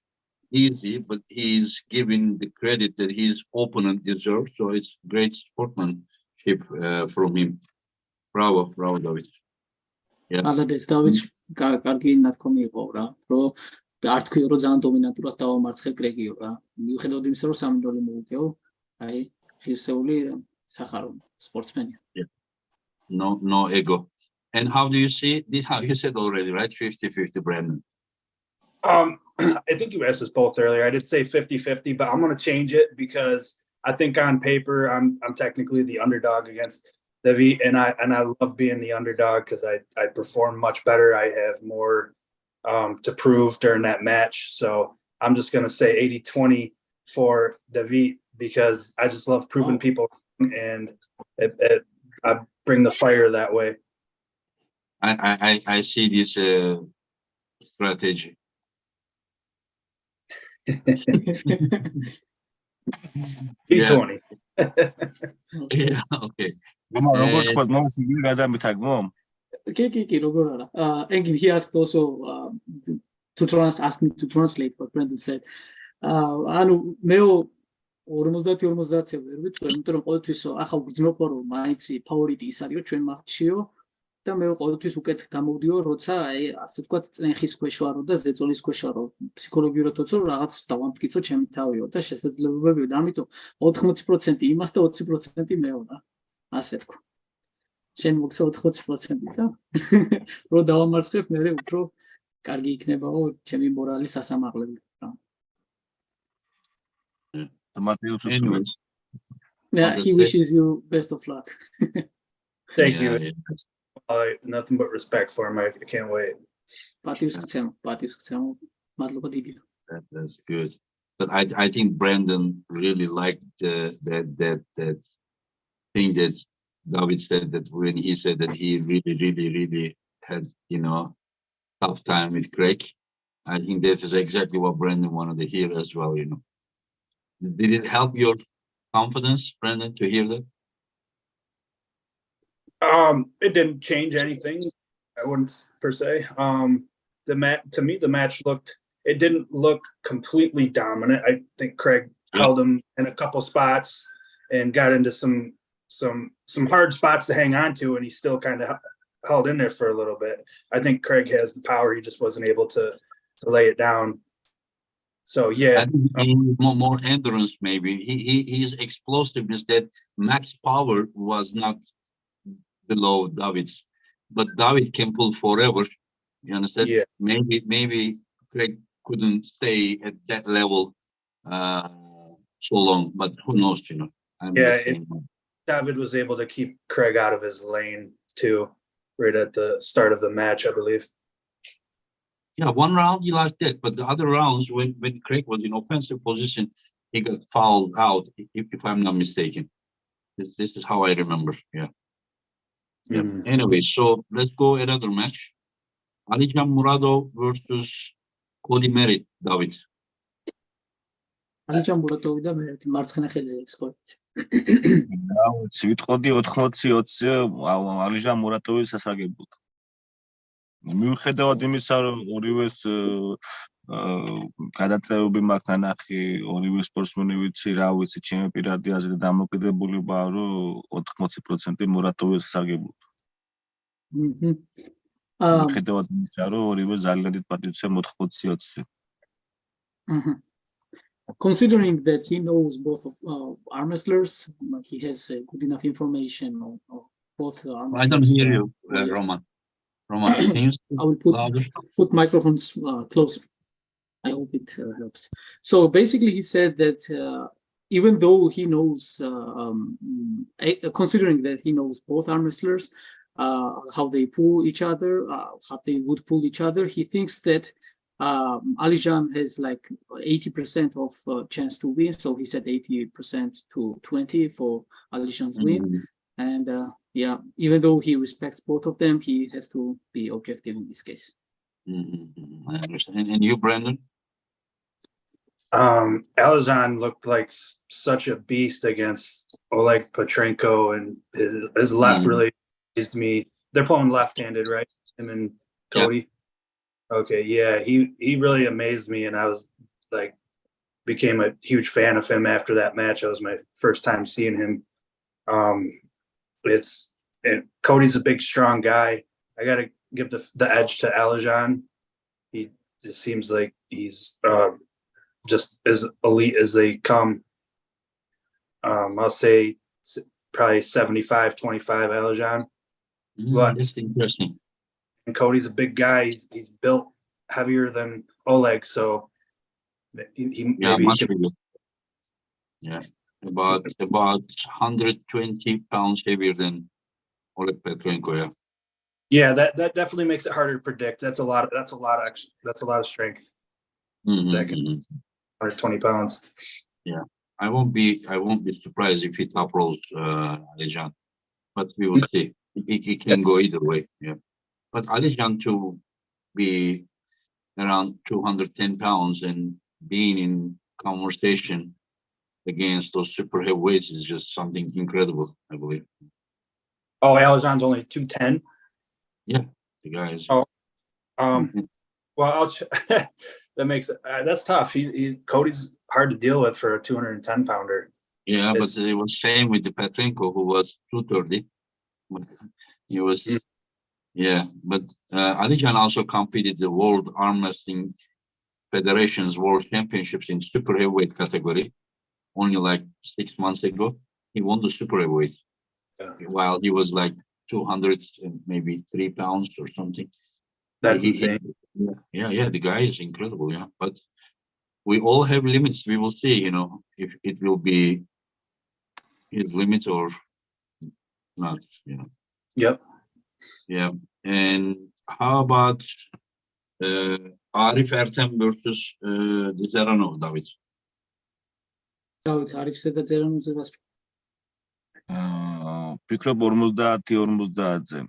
easy, but he's giving the credit that his opponent deserves. So it's great sportsmanship from him. Bravo, Davit. Yeah. Davit, კარგი ნათქვამი იყო რა, რომ არ თქვი რომ ძალიან დომინანტურად დავამარცხე კრეგიო რა. მიუხედავად იმისა, რომ 3 გოლი მოუგეო, აი, ღირსეული სახარო სპორტსმენია. Yeah. No ego. And how do you see this? How you said already, right? 50-50, Brandon. I think you asked us both earlier. I did say 50-50, but I'm going to change it because I think on paper I'm technically the underdog against Davit, and I love being the underdog because I perform much better. I have more to prove during that match. So I'm just going to say 80-20 for Davit because I just love proving people wrong, and I bring the fire that way. I see this strategy. Yeah. Yeah, okay. And he asked also asked me to translate what Brandon said. ანუ მე 50-50-ზე ვერ ვიტყვი, იმიტომ რომ ყოველთვის ახალ გრძნობ რომ მაინც ფავორიტი ის არისო ჩვენ მატჩიო და მე ყოველთვის უკეთ გამოვდიო, როცა აი ასე ვთქვათ წნეხის ქვეშ ვარო და ზეწოლის ქვეშ ვარო, ფსიქოლოგიურად თორემ რაღაც დავამტკიცო ჩემი თავიო და შესაძლებლობებიო და ამიტომ 80% იმას და 20% მეო რა. ასე თქვა. შენ მოგცა 80% და რო დავამარცხებ მე უფრო კარგი იქნებაო ჩემი მორალი სასამაღლებელი რა. Anyways. Yeah, he wishes you best of luck. Thank you. Yeah. Nothing but respect for him. I can't wait. That's good. But I think Brandon really liked that thing that Davit said, that when he said that he really had, you know, tough time with Craig. I think that is exactly what Brandon wanted to hear as well, you know. Did it help your confidence, Brandon, to hear that? It didn't change anything. I wouldn't per se. To me, the match didn't look completely dominant. I think Craig held him in a couple spots and got into some hard spots to hang on to, and he still kind of held in there for a little bit. I think Craig has the power. He just wasn't able to lay it down. So yeah, I think he needs more endurance. Maybe his explosiveness, that max power was not below Davit's, but Davit can pull forever. You understand? Yeah. Maybe Craig couldn't stay at that level so long, but who knows? You know. Davit was able to keep Craig out of his lane too, right at the start of the match, I believe. Yeah, one round he lost that, but the other rounds, when Craig was in offensive position, he got fouled out, if I'm not mistaken. This is how I remember. Yeah. Anyway, so let's go another match. Alican Muradov versus Cody Merritt, Davit. ალიჯან მურატოვი და მე მარცხენა ხელზე სკორით. რა ვიცი, ვიტყოდი 80-20-ზე ალიჟან მურატოვის სასარგებლოდ. მიუხედავად იმისა, რომ ორივეს გადაწევები მაქვს ნანახი, ორივე სპორტსმენი ვიცი, რა ვიცი, ჩემი პირადი აზრი დამოკიდებულებაა, რომ 80% მურატოვის სასარგებლოდ. მიუხედავად იმისა, რომ ორივე ძალიან დიდ პატივცემ 80-20-ზე. Considering that he knows both arm wrestlers, he has good enough information on both arm wrestlers. I don't hear you, Roman. Roman, can you speak I will louder? put microphones closer. I hope it helps. So basically, he said that even though he knows, considering that he knows both arm wrestlers, how they pull each other, how they would pull each other, he thinks that Alijan has like 80% of chance to win. So he said 80% to 20 for Alijan's win. And yeah, even though he respects both of them, he has to be objective in this case. I understand. And you, Brandon? Alijan looked like such a beast against Oleg Petrenko, and his left really amazed me. They're pulling left-handed, right? Him and Cody. Yeah. Okay, yeah, he really amazed me, and I was like, became a huge fan of him after that match. That was my first time seeing him. Cody's a big, strong guy. I got to give the edge to Alijan. He just seems like he's just as elite as they come. I'll say probably 75-25 Alijan. That's interesting. And Cody's a big guy. He's built heavier than Oleg, so much bigger. Yeah, about 120 pounds heavier than Oleg Petrenko. Yeah. Yeah, that definitely makes it harder to predict. That's a lot of strength. 120 pounds. Yeah, I won't be surprised if he top rolls Alijan, but we will see. He can go either way. Yeah. But Alijan to be around 210 pounds and being in conversation against those super heavyweights is just something incredible, I believe. Oh, Alijan's only 210? Yeah, the guy is. Oh, well, that makes it, that's tough. Cody's hard to deal with for a 210 pounder. Yeah, but it was same with the Petrenko, who was 230. He was. Yeah, but Alijan also competed the World Arm Wrestling Federation's World Championships in super heavyweight category only like 6 months ago. He won the super heavyweight while he was like 200 and maybe 3 pounds or something. That's insane. Yeah, the guy is incredible. Yeah, but we all have limits. We will see, if it will be his limit or not. Yep. Yeah, and how about Arif Ertem versus Zeranov, Davit? Davit, Arif's და Zeranov's was. ვფიქრობ 50-50-ზე.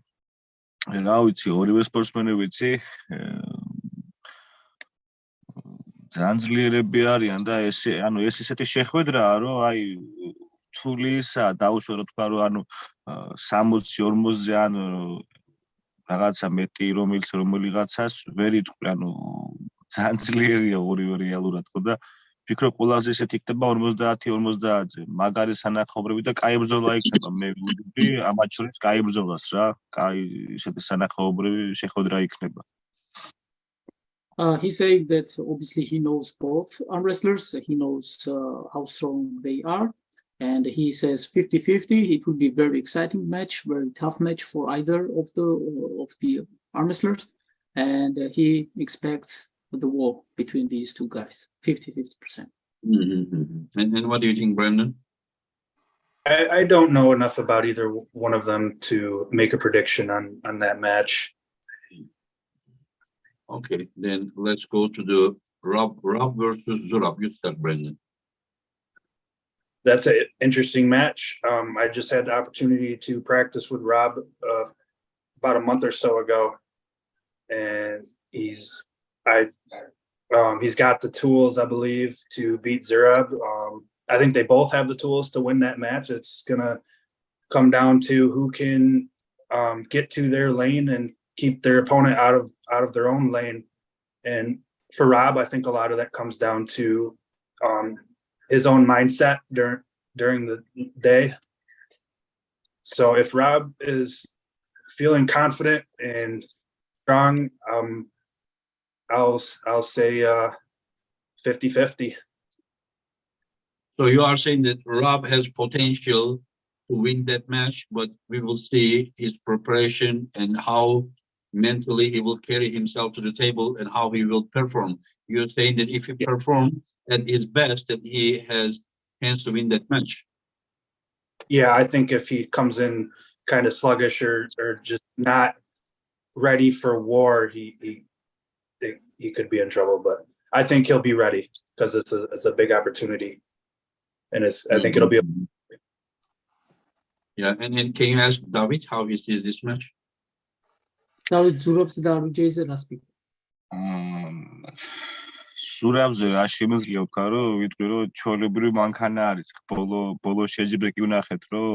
რა ვიცი, ორივე სპორტსმენი ვიცი, ძალიან ძლიერები არიან და ეს ისეთი შეხვედრაა, რომ აი თულისა დაუშვა რა თქვა, რომ 60-40-ზე რაღაცა მეტი რომელიღაცას ვერ იტყვი, ძალიან ძლიერია ორივე რეალურად ხო და ვფიქრობ ყველაზე ისეთი იქნება 50-50-ზე, მაგარი სანახაობრივი და კაი ბრძოლა იქნება. მე ვიდი ამათ შორის კაი ბრძოლას რა, კაი ისეთი სანახაობრივი შეხვედრა იქნება. He said that obviously he knows both arm wrestlers. He knows how strong they are. And he says 50-50. It would be a very exciting match, very tough match for either of the arm wrestlers. And he expects the war between these two guys, 50-50%. And what do you think, Brandon? I don't know enough about either one of them to make a prediction on that match. Okay, then let's go to the Rob versus Zurab. You start, Brandon. That's an interesting match. I just had the opportunity to practice with Rob about a month or so ago. and he's got the tools, I believe, to beat Zurab. I think they both have the tools to win that match. It's gonna come down to who can get to their lane and keep their opponent out of their own lane. And for Rob, I think a lot of that comes down to his own mindset during the day. So if Rob is feeling confident and strong, I'll say 50-50. So you are saying that Rob has potential to win that match, but we will see his preparation and how mentally he will carry himself to the table and how he will perform. You're saying that if he performs at his best, that he has chance to win that match. Yeah, I think if he comes in kind of sluggish or just not ready for war, he could be in trouble. But I think he'll be ready because it's a big opportunity, and I think it'll be. Yeah, and can you ask Davit how he sees this match? Davit Zurab's darujayze raspi. Zurabze რა შემიძლია ვქა რომ ვიტყვი რომ ჩვეულებრივი მანქანა არის ბოლო შეჯიბრე კი ვნახეთ რომ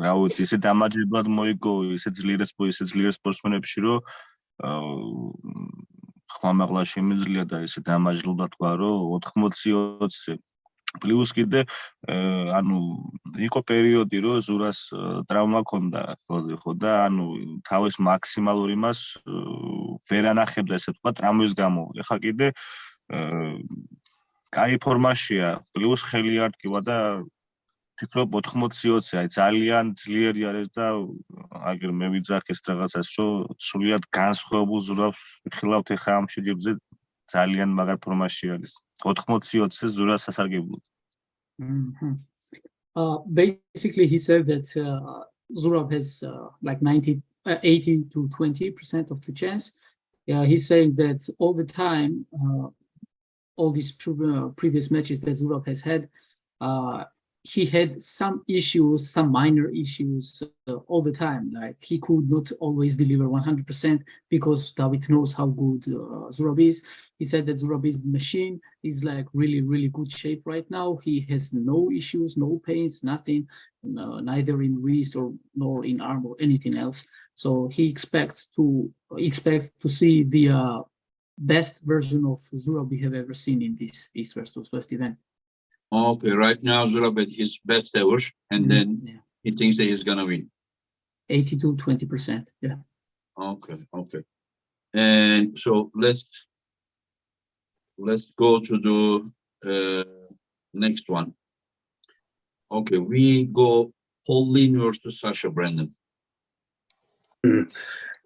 რა ვიცი ისე დამაჯერებლად მოიგო ისე ძლიერ სპორტსმენებში რომ ხმამაღლა შემიძლია და ისე დამაჯერებლად თქვა რომ 80-20-ზე პლუს კიდე ანუ იყო პერიოდი რომ ზურას ტრავმა ჰქონდა ხოლმე ხო და ანუ თავის მაქსიმალურ იმას ვერ ანახებდა ესე თქვა ტრავმის გამო. ეხლა კიდე კაი ფორმაშია პლუს ხელი არ ტკივა და ფიქრობ 80-20 აი ძალიან ძლიერი არის და აგერ მე ვიძახეს რაღაცას რომ სრულიად განსხვავებულ ზურავს ვიხილავთ ეხლა ამ შეჯიბრზე ძალიან მაგარ ფორმაში არის 80-20-ზე ზურას სასარგებლო. Basically, he said that Zurab has like 80-20% of the chance. He's saying that all the time, all these previous matches that Zurab has had, he had some issues, some minor issues all the time. Like he could not always deliver 100% because Davit knows how good Zurab is. He said that Zurab is the machine. He's like really, really good shape right now. He has no issues, no pains, nothing, neither in wrist nor in arm or anything else. So he expects to see the best version of Zurab we have ever seen in this East versus West event. Okay, right now Zurab at his best ever, and then he thinks that he's gonna win. 80-20%. Yeah. Okay. And so let's go to the next one. Okay, we go Pauline versus Sasha Brandon.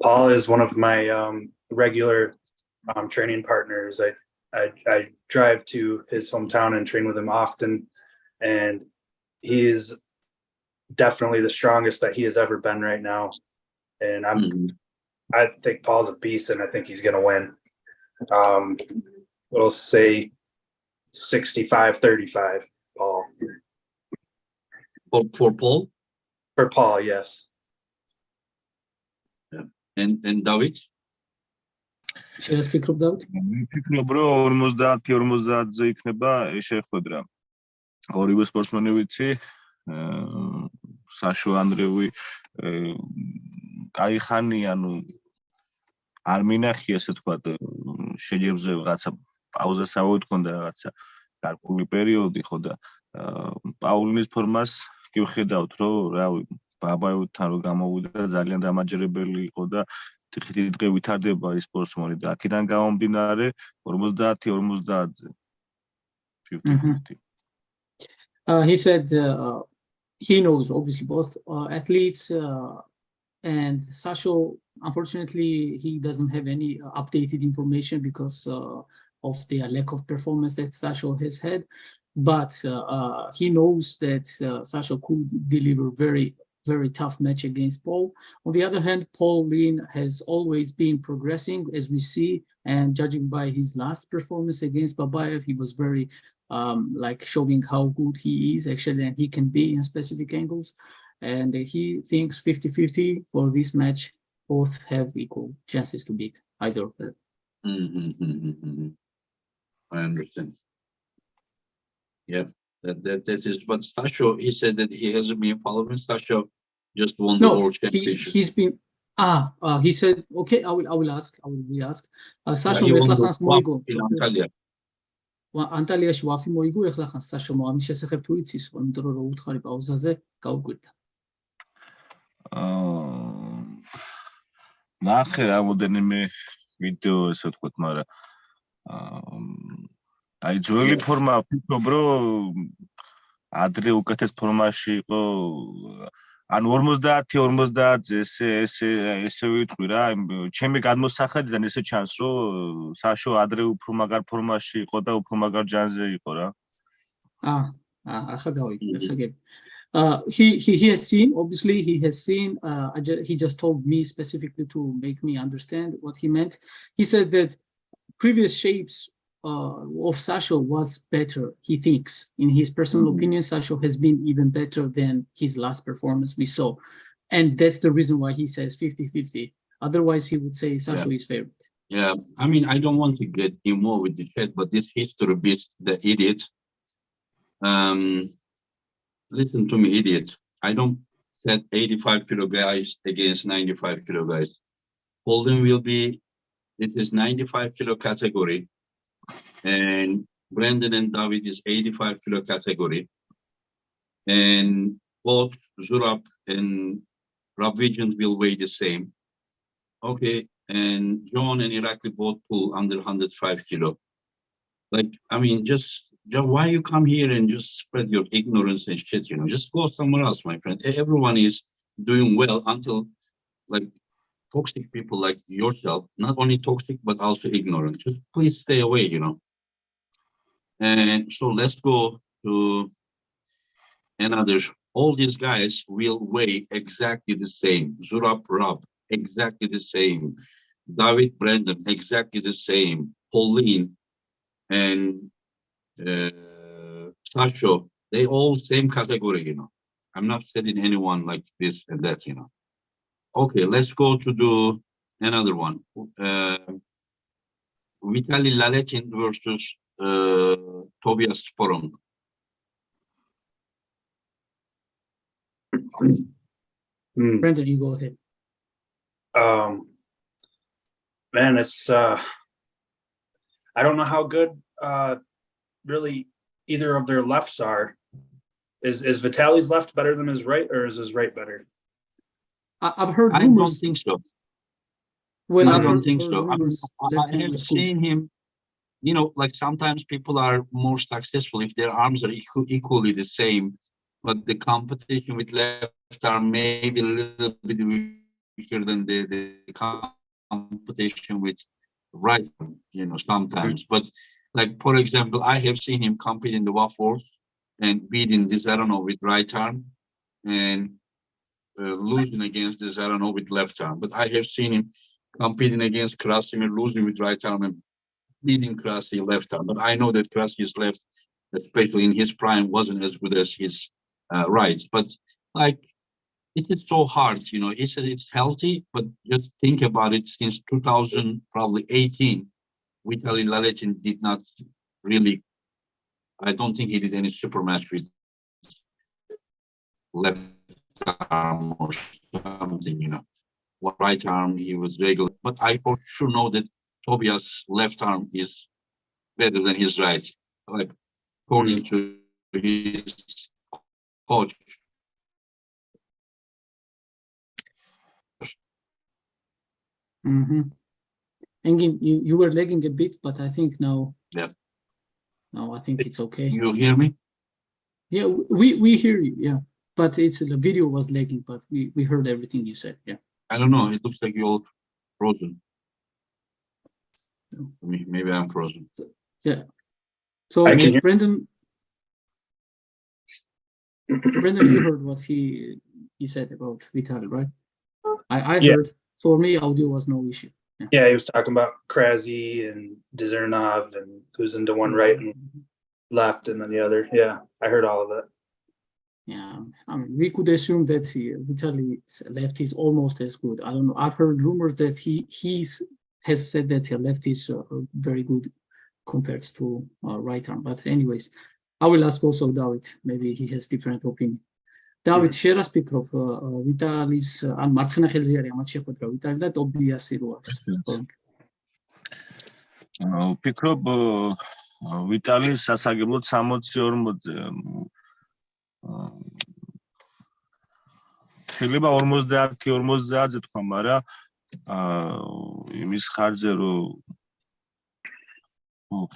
Paul is one of my regular training partners. I drive to his hometown and train with him often, and he is definitely the strongest that he has ever been right now. And I think Paul's a beast, and I think he's going to win. We'll say 65-35, Paul. For Paul? For Paul, yes. Yeah. And Davit? Speak up, Davit. ვიფიქრობ რომ 50-50-ზე იქნება შეხვედრა. ორივე სპორტსმენი ვიცი, საშო ანდრევი კაი ხანი ანუ არ მინახი ესე თქვა შეჯიბრზე რაღაცა პაუზასავით ქონდა რაღაცა გარკვეული პერიოდი ხო და პაულინის ფორმას კი ვხედავთ რომ რავი ბაბაევთან რომ გამოვიდა ძალიან დამაჯერებელი იყო და ტიხით დღე ვითარდება ის სპორტსმენი და აქედან გამომდინარე 50-50-ზე 50-50. He said he knows obviously both athletes and Sasha, unfortunately, he doesn't have any updated information because of the lack of performance that Sasha has had. But he knows that Sasha could deliver very, very tough match against Paul. On the other hand, Pauline has always been progressing, as we see, and judging by his last performance against Babaev, he was very like showing how good he is actually, and he can be in specific angles. And he thinks 50-50 for this match both have equal chances to beat either of them. I understand. Yeah, that is. But Sasha, he said that he hasn't been following. Sasha just won the No, world championship. he's been. He said, okay, I will ask. I will re-ask. Sasha He won the მესლახანს WAF მოიგო. in Antalya. ანტალიაში ვაფი მოიგო, ეხლა ხან საშო ამის შესახებ თუ იცის, იმიტომ რომ უთხარი პაუზაზე გავუკვირდა. ნახე რამოდენიმე ვიდეო ესე ვთქვათ, მაგრამ აი ძველი ფორმა ვფიქრობ, რომ ადრე უკეთეს ფორმაში იყო, ანუ 50-50 ესე ვიტყვი რა, ჩემი გადმოსახედიდან ესე ჩანს, რომ საშო ადრე უფრო მაგარ ფორმაში იყო და უფრო მაგარ ჯანზე იყო რა. ახლა გავიგე, გასაგები. He has seen, obviously he has seen, he just told me specifically to make me understand what he meant. He said that previous shapes of Sasha was better, he thinks. In his personal opinion, Sasha has been even better than his last performance we saw. And that's the reason why he says 50-50. Otherwise, he would say Sasha is favorite. Yeah, I mean, I don't want to get involved with the chat, but this history beast, the idiot. Listen to me, idiot. I don't set 85 kilo guys against 95 kilo guys. Holden will be, it is 95 kilo category. And Brandon and Davit is 85 kilo category. And both Zurab and Revaz will weigh the same. Okay, and John and Iraqi both pull under 105 kilo. Like, I mean, just why you come here and just spread your ignorance and shit, you know, just go somewhere else, my friend. Everyone is doing well until like toxic people like yourself, not only toxic, but also ignorant. Just please stay away, you know. And so let's go to another. All these guys will weigh exactly the same. Zurab, Rob, exactly the same. Davit, Brandon, exactly the same. Pauline and Sasha, they all same category, you know. I'm not setting anyone like this and that, you know. Okay, let's go to do another one. Vitaly Laletin versus Tobias Sporong. Brandon, you go ahead. Man, it's I don't know how good really either of their lefts are. Is Vitaly's left better than his right, or is his right better? I've heard I rumors. don't think so. Well, I I've don't heard think so. I rumors have seen him, you know, like sometimes people are more successful if their arms are equally the same, but the competition with left arm maybe a little bit weaker than the competition with right arm, you know, sometimes. But like, for example, I have seen him compete in the WAF Wars and beating Zarano with right arm and losing against Zarano with left arm. But I have seen him competing against Krasimir, losing with right arm and beating Krasi left arm. But I know that Krasi's left, especially in his prime, wasn't as good as his right. But like, it is so hard, you know. He says it's healthy, but just think about it. Since 2018, Vitaly Laletin did not really, I don't think he did any super match with left arm or something, you know. Right arm, he was regular. But I for sure know that Tobias' left arm is better than his right, like according to his coach. Engin, you were lagging a bit, but I think now. Yeah. Now I think it's okay. You hear me? Yeah, we hear you. Yeah, but it's the video was lagging, but we heard everything you said. Yeah. I don't know. It looks like you're all frozen. Maybe I'm frozen. Yeah. So Brendan, you heard what he said about Vitaly, right? I heard. For me, audio was no issue. Yeah, he was talking about Krasi and Dzernov and who's into one right and left and then the other. Yeah, I heard all of it. Yeah, we could assume that Vitaly's left is almost as good. I don't know. I've heard rumors that he has said that left is very good compared to right arm. But anyways, I will ask also Davit. Maybe he has different opinion. Davit, შენ რას ფიქრობ ვიტალის ან მარცხენა ხელზე არის ამათ შეხვედრა ვიტალი და ტობიასი რო არის? ვფიქრობ ვიტალის სასაგებლოდ 60-40-ზე შეიძლება 50-50-ზე თქვა, მაგრამ იმის ხარჯზე რომ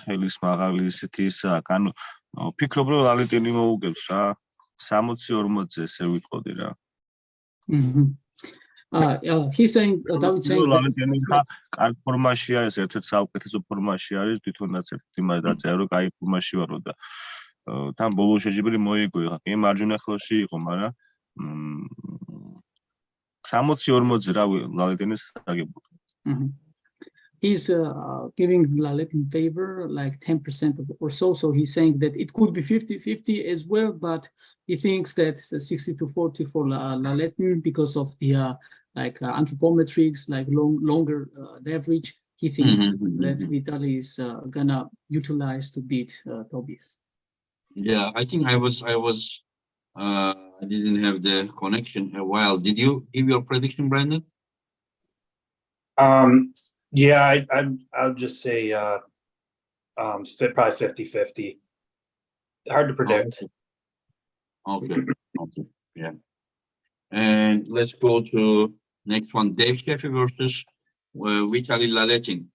ხელის მაღალი ისეთი ის აქვს, ანუ ვფიქრობ რომ ლალეტინი მოუგებს რა 60-40-ზე ესე ვიტყოდი რა. He's saying, David saying ლალეტინი კარგ ფორმაში არის, ერთ-ერთ საუკეთესო ფორმაში არის, თვითონაც ერთ იმას დაწერა რომ კაი ფორმაში ვარო და თან ბოლო შეჯიბრი მოიგო, კი მარჯვენა ხელში იყო, მაგრამ 60-40-ზე რავი ლალეტინის სასაგებლოდ. He's giving Lalet in favor like 10% or so. So he's saying that it could be 50-50 as well, but he thinks that 60-40 for Lalet because of the anthropometrics, like longer leverage. He thinks that Vitaly is gonna utilize to beat Tobias. Yeah, I think I didn't have the connection a while. Did you give your prediction, Brandon? Yeah, I'll just say probably 50-50. Hard to predict. Okay. Yeah. And let's go to next one. Dave Sheffield versus Vitaly Laletin.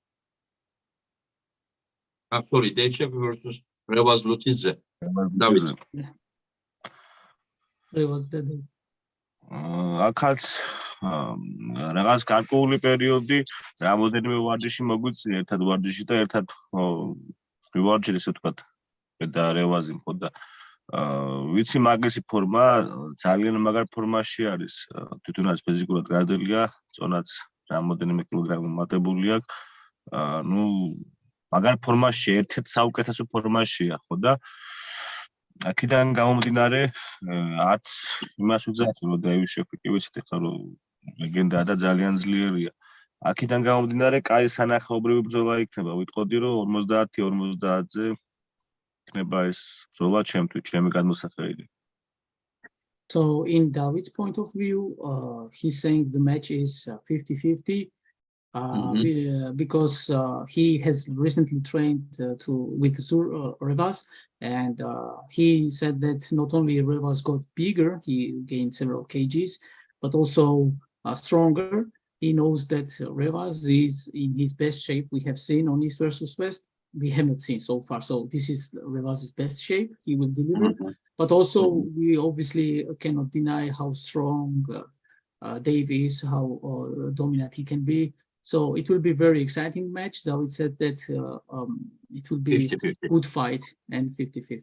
Sorry, Dave Sheffield versus Revaz Lutidze. Davit. Revaz the აქაც რაღაც გარკვეული პერიოდი რამოდენიმე ვარჯიში მოგვიწია, ერთად ვარჯიში და ერთად ვარჯიში ესე ვთქვათ და რევაზი მხოდა ვიცი მაგისი ფორმა ძალიან მაგარ ფორმაში არის, თვითონაც ფიზიკურად გარდელია, წონაც რამოდენიმე კილოგრამი მატებული აქვს, ნუ მაგარ ფორმაში ერთ-ერთ საუკეთესო ფორმაშია, ხო და აქედან გამომდინარე არც იმას ვუძახი რომ დაივიშეფი კი ვიცით ახლა რომ ლეგენდაა და ძალიან ძლიერია. აქედან გამომდინარე კაი სანახაობრივი ბრძოლა იქნება, ვიტყოდი რომ 50-50-ზე იქნება ეს ბრძოლა ჩემთვის, ჩემი გადმოსახედი. So in David's point of view, he's saying the match is 50-50 because he has recently trained with Revaz, and he said that not only Revaz got bigger, he gained several kgs, but also stronger. He knows that Revaz is in his best shape. We have seen on East versus West. We haven't seen so far. So this is Revaz's best shape. He will deliver. But also, we obviously cannot deny how strong Dave is, how dominant he can be. So it will be a very exciting match. David said that it will be 50-50. a good fight and 50-50.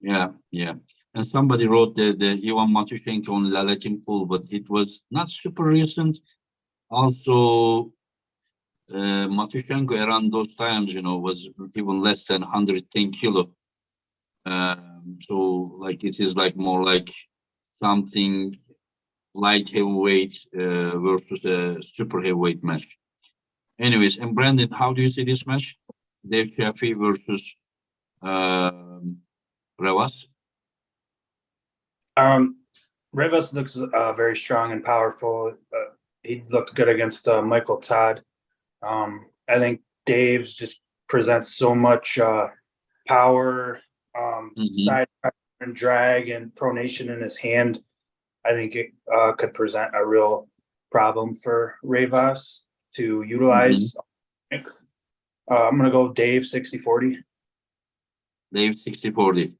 Yeah. Yeah. And somebody wrote the Ivan Matushenko on Laletin pool, but it was not super recent. Also, Matushenko around those times, was even less than 110 kilo. So like it is like more like something light heavyweight versus a super heavyweight match. Anyways, and Brandon, how do you see this match? Dave Sheffield versus Revaz? Revaz looks very strong and powerful. He looked good against Michael Todd. I think Dave's just presents so much power, side and drag and pronation in his hand. I think it could present a real problem for Revaz to utilize. I'm going to go Dave 60-40. Dave 60-40.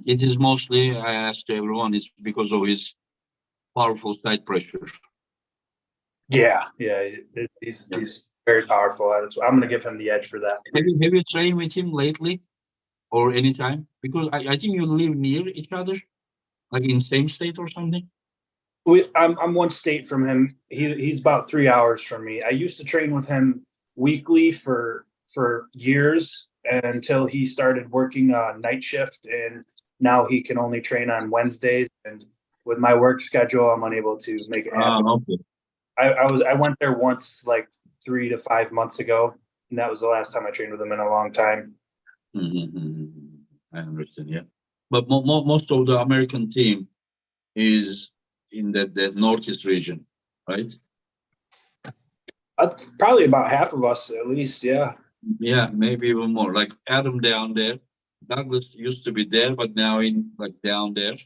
It is mostly, I asked everyone, it's because of his powerful side pressure. Yeah, he's very powerful. I'm going to give him the edge for that. Have you trained with him lately or anytime? Because I think you live near each other, like in same state or something. I'm one state from him. He's about 3 hours from me. I used to train with him weekly for years until he started working night shift, and now he can only train on Wednesdays, and with my work schedule, I'm unable to make it happen. Okay. I went there once, like 3 to 5 months ago, and that was the last time I trained with him in a long time. I understand, yeah. But most of the American team is in the Northeast region, right? Probably about half of us, at least, yeah. Yeah, maybe even more. Like Adam down there, Douglas used to be there, but now in like down there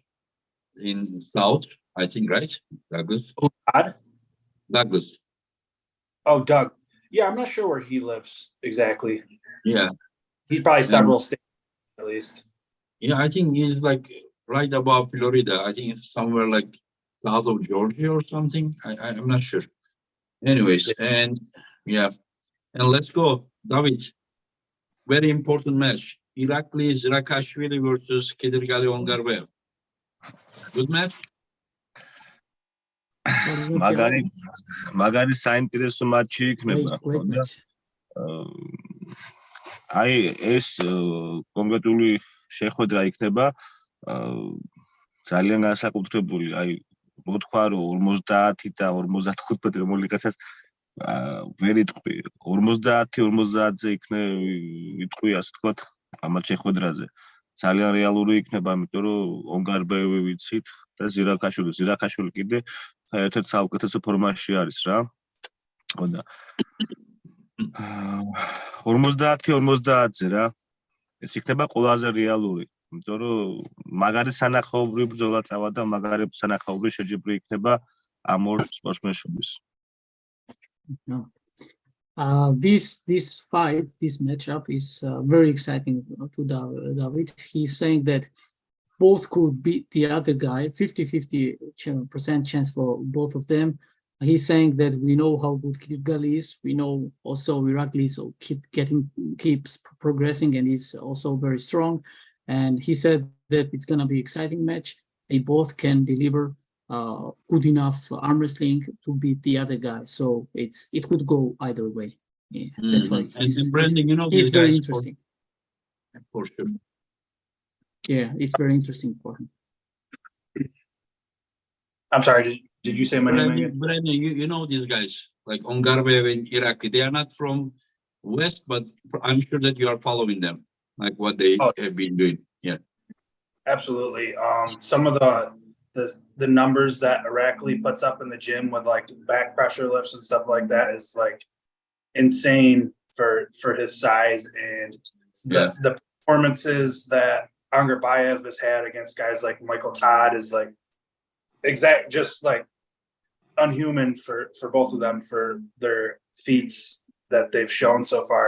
in South, I think, right? Douglas. Todd? Douglas. Oh, Doug. Yeah, I'm not sure where he lives exactly. Yeah. He's probably several states, at least. Yeah, I think he's like right above Florida. I think it's somewhere like south of Georgia or something. I'm not sure. Anyways, and yeah, and let's go, Davit. Very important match. Iraqi Zirakashvili versus Kedirgali Ongarbaev. Good match. მაგარი საინტერესო მატჩი იქნება. აი ეს კონკრეტული შეხვედრა იქნება ძალიან განსაკუთრებული. აი მოთქვა რომ 50 და 55 რომელიღასაც ვერ იტყვი 50-50-ზე იტყვი ასე თქვა ამ შეხვედრაზე. ძალიან რეალური იქნება, იმიტომ რომ ონგარბაევი ვიცით და ზირაქაშვილი კიდე ერთ-ერთ საუკეთესო ფორმაში არის რა. ხოდა 50-50-ზე რა. ეს იქნება ყველაზე რეალური, იმიტომ რომ მაგარი სანახაობრივი ბრძოლა წავა და მაგარი სანახაობრივი შეჯიბრი იქნება ამ ორ სპორტსმენს შორის. This fight, this matchup is very exciting to Davit. He's saying that both could beat the other guy, 50-50% chance for both of them. He's saying that we know how good Kedirgali is. We know also Iraqi so keeps progressing and is also very strong. And he said that it's gonna be exciting match. They both can deliver good enough arm wrestling to beat the other guy. So it could go either way. Yeah, that's why. And Brandon, you know, he's very interesting. For sure. Yeah, it's very interesting for him. I'm sorry, did you say my name again? Brandon, you know these guys, like Ongarbaev and Iraqi. They are not from West, but I'm sure that you are following them, like what they have been doing. Yeah. Absolutely. Some of the numbers that Iraqi puts up in the gym with like back pressure lifts and stuff like that is like insane for his size, and the performances that Ongarbaev has had against guys like Michael Todd is like just like unhuman for both of them for their feats that they've shown so far.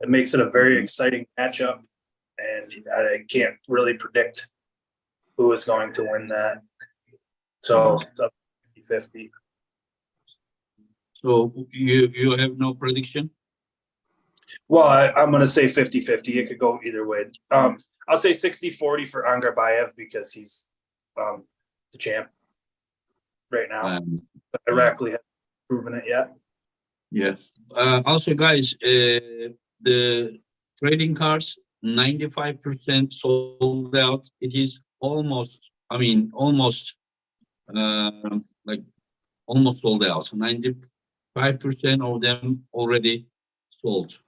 It makes it a very exciting matchup, and I can't really predict who is going to win that. So 50-50. So you have no prediction? Well, I'm going to say 50-50. It could go either way. I'll say 60-40 for Ongarbaev because he's the champ right now. Iraqi hasn't proven it yet. Yeah. Also, guys, the trading cards 95% sold out. It is almost sold out. 95% of them already sold.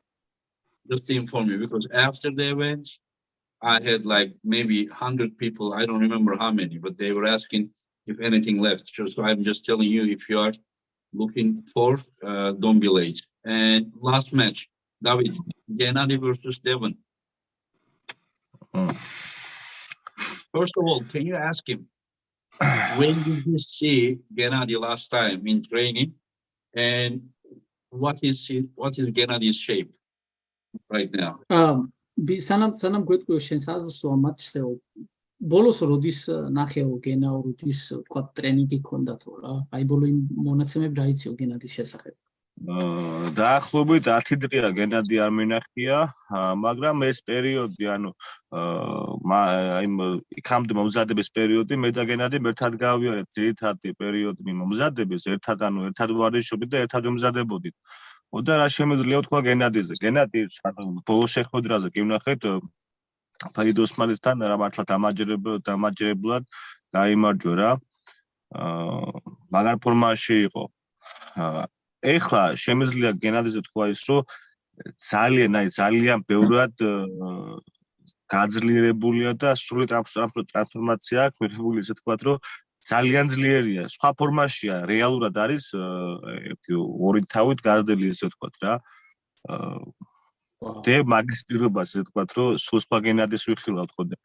Just to inform you, because after the event, I had like maybe 100 people. I don't remember how many, but they were asking if anything left. So I'm just telling you, if you are looking for, don't be late. And last match, Davit, Gennady versus Devon. First of all, can you ask him, when did you see Gennady last time in training, and what is Gennady's shape right now? Sanam great questions. So much so. Bolos rodis nakheo Gena rodis თქვა ტრენინგი ქონდა თუ რა. აი ბოლო იმ მონაცემები რა იცი Gennady შესახებ. დაახლოებით 10 დღეა Gennady არ მინახია, მაგრამ ეს პერიოდი, ანუ აი იქამდე მომზადების პერიოდი მე და Gennady ერთად გავიარეთ ძირითადი პერიოდი მომზადების, ერთად ვარიშობდით და ერთად მომზადებოდით. და რა შემიძლია თქვა Gennadyზე. Gennady ბოლო შეხვედრაზე კი ვნახეთ ფარიდ ოსმალისთან რა მართლა დამაჯერებლად გაიმარჯვა რა. მაგარ ფორმაში იყო. ეხლა შემიძლია გენადიზე თქვა ის, რომ ძალიან ბევრად გაძლიერებულია და სრული ტრანსფორმაცია აქვს მიღებული, ისე თქვათ, რომ ძალიან ძლიერია. სხვა ფორმაშია, რეალურად არის ორი თავით გაზრდილი, ისე თქვათ რა. და მაგის პირობას ისე თქვათ, რომ სულ სხვა გენადის ვიხილავთ ხოლმე.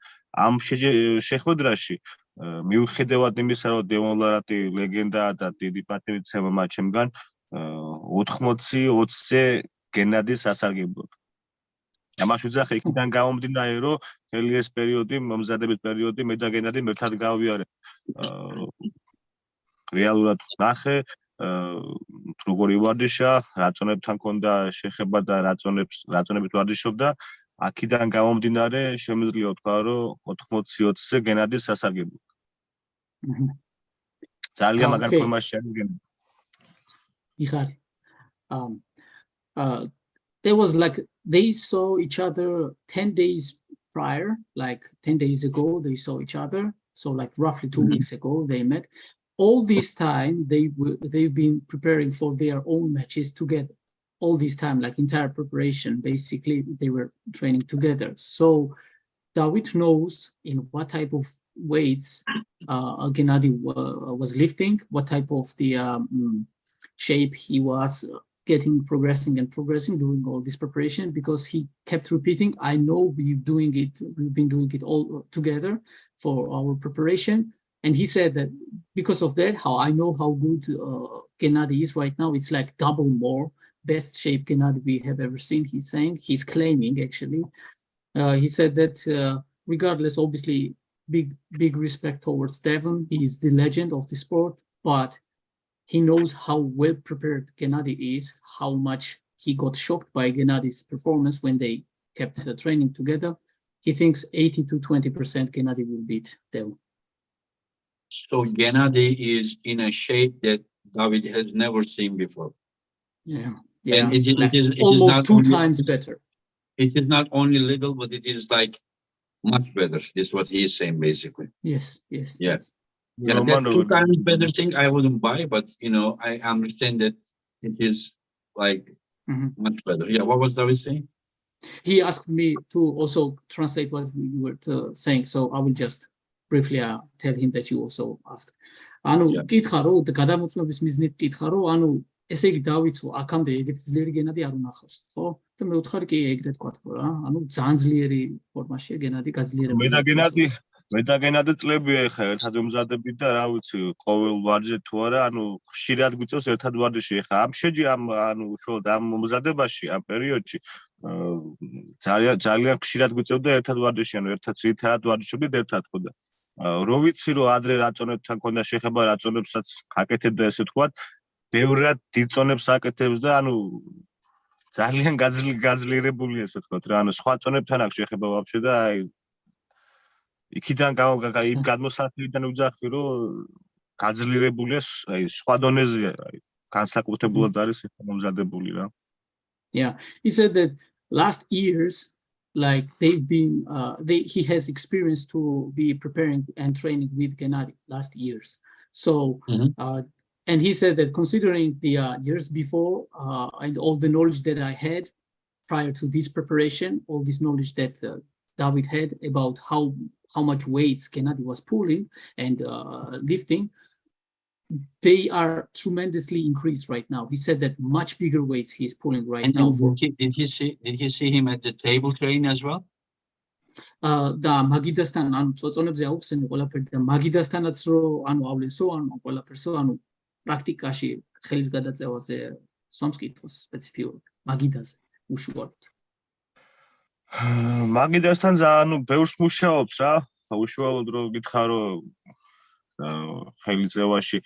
ამ შეხვედრაში მიუხედავად იმისა, რომ დემონლარატი ლეგენდაა და დიდი პატივით ცემა მათ ჩემგან 80-20-ზე გენადის ასარგებლოდ. ამას ვიძახე იქიდან გამომდინარე, რომ მთელი ეს პერიოდი, მომზადების პერიოდი მე და გენადი ერთად გავიარეთ. რეალურად ნახე, როგორი ვარჯიშა, რა წონებთან ქონდა შეხება და რა წონებით ვარჯიშობდა. აქედან გამომდინარე, შემიძლია ვთქვა, რომ 80-20-ზე გენადის ასარგებლოდ. ძალიან მაგარ ფორმაში არის გენადი. Ihari. There was like they saw each other 10 days prior, like 10 days ago they saw each other. So like roughly 2 weeks ago they met. All this time they've been preparing for their own matches together. All this time, like entire preparation, basically they were training together. So Davit knows in what type of weights Gennady was lifting, what type of the shape he was progressing during all this preparation, because he kept repeating, I know we've been doing it all together for our preparation. And he said that because of that, how I know how good Gennady is right now, it's like double more, best shape Gennady we have ever seen, he's claiming actually. He said that regardless, obviously, big respect towards Devon, he's the legend of the sport, but he knows how well prepared Gennady is, how much he got shocked by Gennady's performance when they kept training together. He thinks 80-20% Gennady will beat Devon. So Gennady is in a shape that Davit has never seen before. Yeah. And it is almost not two only, times better. It is not only little, but it is like much better. This is what he is saying, basically. Yes. Yeah, that 2 times better thing I wouldn't buy, but I understand that it is like much better. Yeah, what was David saying? He asked me to also translate what you were saying, so I will just briefly tell him that you also asked. კითხა რომ გადამოწმების მიზნით კითხა რომ ესე იგი დავიცო აქამდე ეგეთი ძლიერი გენადი არ უნახავს, ხო? და მე ვთხარი კი ეგრე თქვა რა, ძალიან ძლიერი ფორმაშია გენადი, გაძლიერებული. მე და გენადი წლებია ეხა ერთად ვემზადებით და რა ვიცი, ყოველ ვარჯიშზე თუ არა, ხშირად გვიწევს ერთად ვარჯიში. ეხა უშუალოდ ამ მომზადებაში, ამ პერიოდში ძალიან ხშირად გვიწევდა ერთად ვარჯიში, ერთად ძირითადად ვარჯიშობდით ერთად ხოდა. რო ვიცი რომ ადრე რა წონებთან ქონდა შეხება, რა წონებსაც აკეთებდა ესე ვთქვათ, ბევრად დიდ წონებს აკეთებს და ძალიან გაძლიერებულია ესე ვთქვათ რა, სხვა წონებთან აქვს შეხება ვაფშე და იქიდან გადმოსახლიდან ვძახი რომ გაძლიერებულია, სხვა დონეზე განსაკუთრებულად არის მომზადებული რა. Yeah, he said that last years, like they've been, he has experience to be preparing and training with Gennady last years. So, and he said that considering the years before and all the knowledge that I had prior to this preparation, all this knowledge that Davit had about how much weights Gennady was pulling and lifting, they are tremendously increased right now. He said that much bigger weights he's pulling right now. Did he see him at the table training as well? და მაგიდასთან წოწონებზე აუხსენი ყველაფერი და მაგიდასთანაც რომ ავლენსო ყველაფერსო პრაქტიკაში ხელის გადაწევაზე სომს კითხოს სპეციფიურად მაგიდაზე უშუალოდ. მაგიდასთან ბევრს მუშაობს რა, უშუალოდ რომ გითხრა რომ ხელიწევაში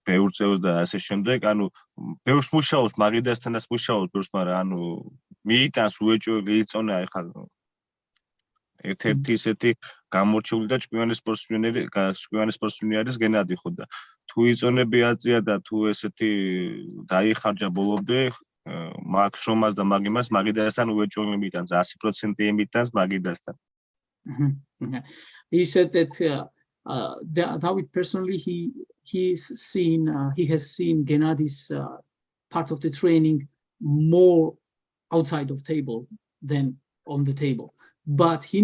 ბევრ წევს და ასე შემდეგ, ბევრს მუშაობს მაგიდასთანაც მუშაობს ბევრს, მაგრამ მიიტანს უეჭველი იწონა ეხლა ერთ-ერთი ისეთი გამორჩეული და ჭკვიანი სპორტსმენი არის Gennady ხო და თუ იწონები აწია და თუ ესეთი დაიხარჯა ბოლომდე მაგ შრომას და მაგ იმას მაგიდასთან უეჭველი მიიტანს 100% იმიტანს მაგიდასთან. Mhm. He said that Davit personally, he has seen Gennady's part of the training more outside of table than on the table. But he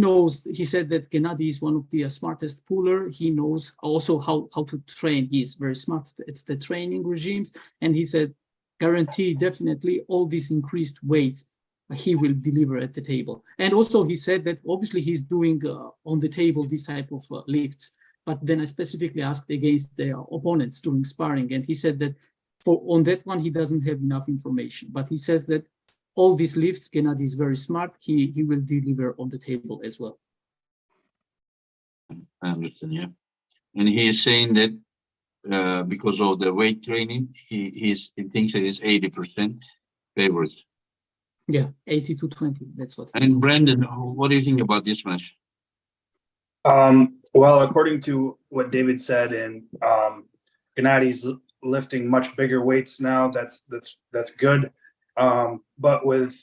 said that Gennady is one of the smartest puller. He knows also how to train. He's very smart at the training regimes. And he said, guarantee definitely all these increased weights he will deliver at the table. And also he said that obviously he's doing on the table this type of lifts. But then I specifically asked against the opponents during sparring. And he said that on that one, he doesn't have enough information. But he says that all these lifts, Gennady is very smart. He will deliver on the table as well. I understand, yeah. And he is saying that because of the weight training, he thinks that it's 80% favorites. Yeah, 80 to 20. That's what. And Brandon, what do you think about this match? Well, according to what David said, and Gennady's lifting much bigger weights now. That's good. But with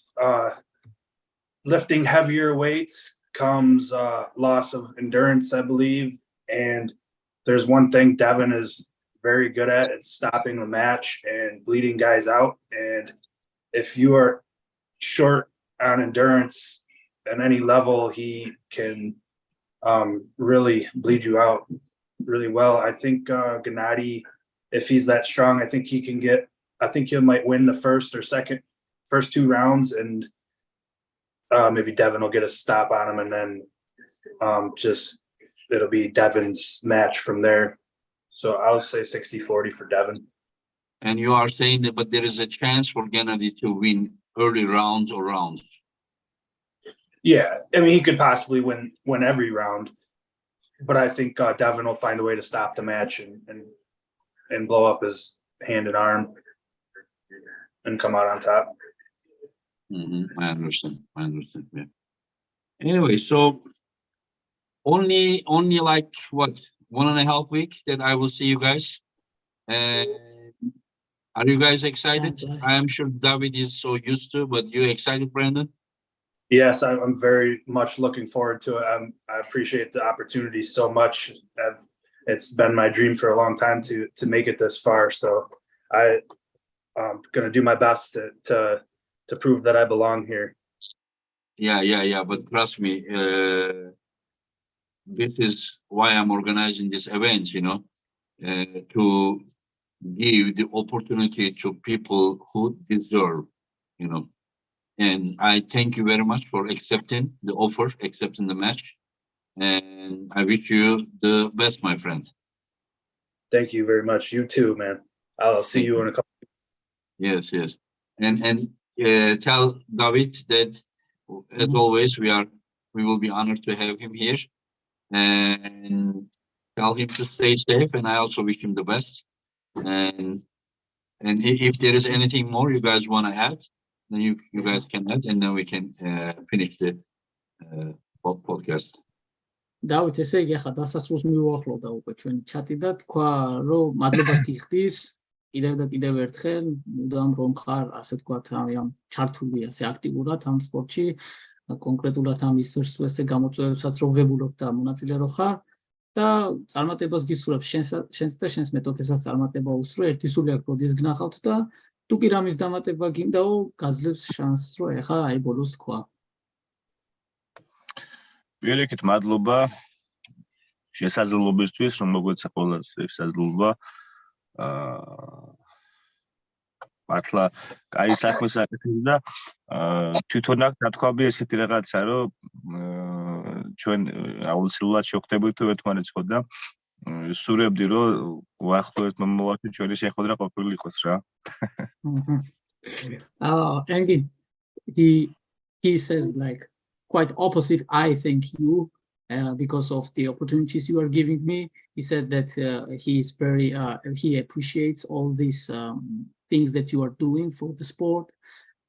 lifting heavier weights comes loss of endurance, I believe. And there's one thing Devin is very good at, it's stopping the match and bleeding guys out. And if you are short on endurance at any level, he can really bleed you out really well. I think Gennady, if he's that strong, I think he might win the first two rounds, and maybe Devin will get a stop on him, and then it'll be Devin's match from there. So I'll say 60-40 for Devin. And you are saying that, but there is a chance for Gennady to win early rounds or rounds. Yeah, I mean, he could possibly win every round, but I think Devin will find a way to stop the match and blow up his hand and arm and come out on top. I understand. Yeah. Anyway, so only like what, 1.5 weeks that I will see you guys. Are you guys excited? Yeah, I am sure David is so used to, but you excited, Brandon? Yes, I'm very much looking forward to it. I appreciate the opportunity so much. It's been my dream for a long time to make it this far. So I'm going to do my best to prove that I belong here. Yeah. But trust me, this is why I'm organizing this event, to give the opportunity to people who deserve, And I thank you very much for accepting the offer, accepting the match. And I wish you the best, my friend. Thank you very much. You too, man. I'll see you in a couple. Yes. And tell David that, as always, we will be honored to have him here. And tell him to stay safe. And I also wish him the best. And if there is anything more you guys want to add, then you guys can add, and then we can finish the podcast. დავით, ესე იგი ახლა დასასრულს მივუახლოვდა უკვე ჩვენი ჩატი და თქვა, რომ მადლობას გიხდის კიდევ და კიდევ ერთხელ, მუდამ რომ ხარ, ასე ვთქვათ, ამ ჩართული ასე აქტიურად ამ სპორტში, კონკრეტულად ამ ისტორიულ გამოწვევებსაც რო ვებულობ და მონაწილე რო ხარ და წარმატებას გისურვებ შენს და შენს მეტოქესაც წარმატება უსწრო, ერთი სული აქ როდის გნახავთ და თუ კი რამის დამატება გინდაო, გაძლევს შანსს, რომ ეხა აი ბოლოს თქვა. Великит მადლობა შესაძლებლობისთვის, რომ მოგვეცა ყველას შესაძლებლობა მართლა კაი საქმეს აკეთებ და თვითონ აქ დათქვაბი ესეთი რაღაცა, რომ ჩვენ აუცილებლად შევხვდებით ერთმანეთს ხო და სურებდი, რომ ვახტოვეთ მომავალში ჩვენი შეხვედრა ყოფილი იყოს რა. And he says like quite opposite, I thank you because of the opportunities you are giving me. He said that he is he appreciates all these things that you are doing for the sport.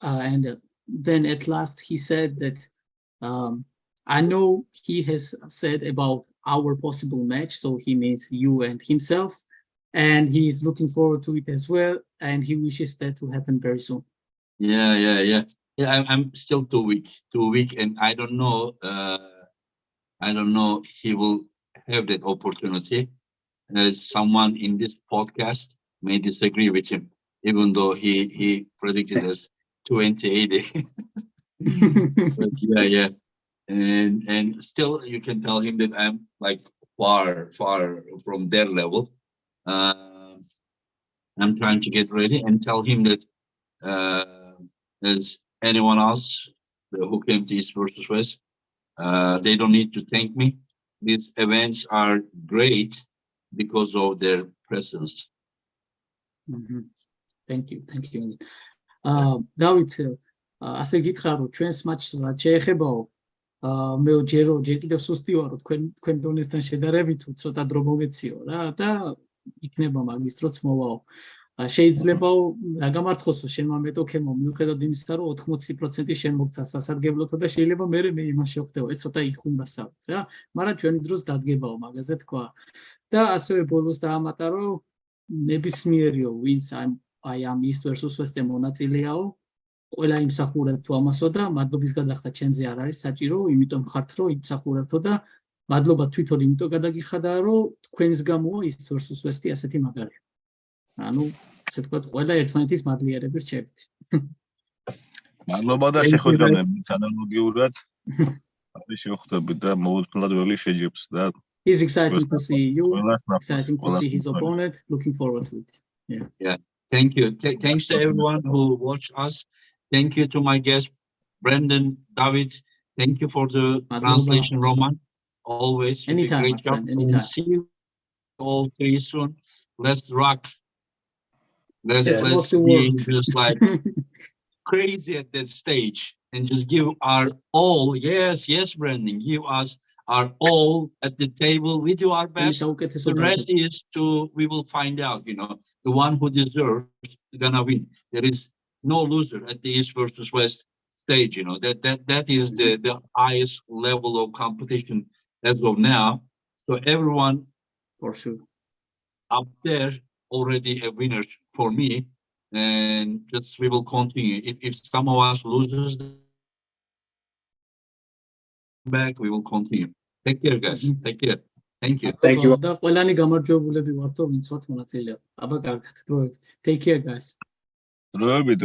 And then at last he said that I know he has said about our possible match, so he means you and himself, and he is looking forward to it as well, and he wishes that to happen very soon. Yeah, I'm still 2 weeks, and I don't know I don't know he will have that opportunity. As someone in this podcast may disagree with him, even though he predicted us 2080. But yeah. And still you can tell him that I'm like far from their level. I'm trying to get ready and tell him that as anyone else who came to East versus West, they don't need to thank me. These events are great because of their presence. Thank you. დავით, ასე გითხრა რომ ჩვენს მატჩს რა შეეხებაო, მე ჯერ კიდევ სუსტი ვარო თქვენ დონესთან შედარებით, ცოტა დრო მომეციო რა და იქნება მაგის დროც მოვაო. შეიძლებაო დაგამარცხოსო შენმა მეტოქემო, მიუხედავად იმისა რომ 80% შენ მოგცა სასარგებლოთო და შეიძლება მე იმას შევხვდეო, ეს ცოტა იხუმრასავთ რა, მაგრამ ჩვენი დროს დადგებაო მაგაზე თქვა. და ასევე ბოლოს დაამატა რომ ნებისმიერიო ვინც აი ამ East versus West-ზე მონაწილეაო, ყველა იმსახურებ თუ ამასო და მადლობის გადახდა ჩემზე არ არის საჭირო, იმიტომ ხართ რომ იმსახურებთო და მადლობა თვითონ იმიტომ გადაგიხადა რომ თქვენს გამოა East versus West-ი ასეთი მაგარი. ანუ ასე თქვა ყველა ერთმანეთის მადლიერები რჩებით. მადლობა და შეხვედრამდე ანალოგიურად არის შეხვდებით და მოუთმლად ველი შეჯებს და He's excited to see you. Excited to see his opponent. Looking forward to it. Yeah. Thank you. Thanks to everyone who watched us. Thank you to my guest, Brendan, Davit. Thank you for the translation, Roman. Always. Anytime, great my job. friend. Anytime. We'll see you all very soon. Let's rock. Let's be just like crazy at that stage and just give our all. Yes, Brendan. Give us our all at the table. We do our best. The rest is we will find out, the one who deserves is gonna win. There is no loser at the East versus West stage, that is the highest level of competition as of now. So everyone for sure up there already a winner for me, and just we will continue. If some of us loses back, we will continue. Take care, guys. Take care. Thank you. Thank you. და ყველანი გამარჯვებულები ვართ, ვინც ვართ მონაწილეები. აბა კარგად, დროებით. Take care, guys. დროებით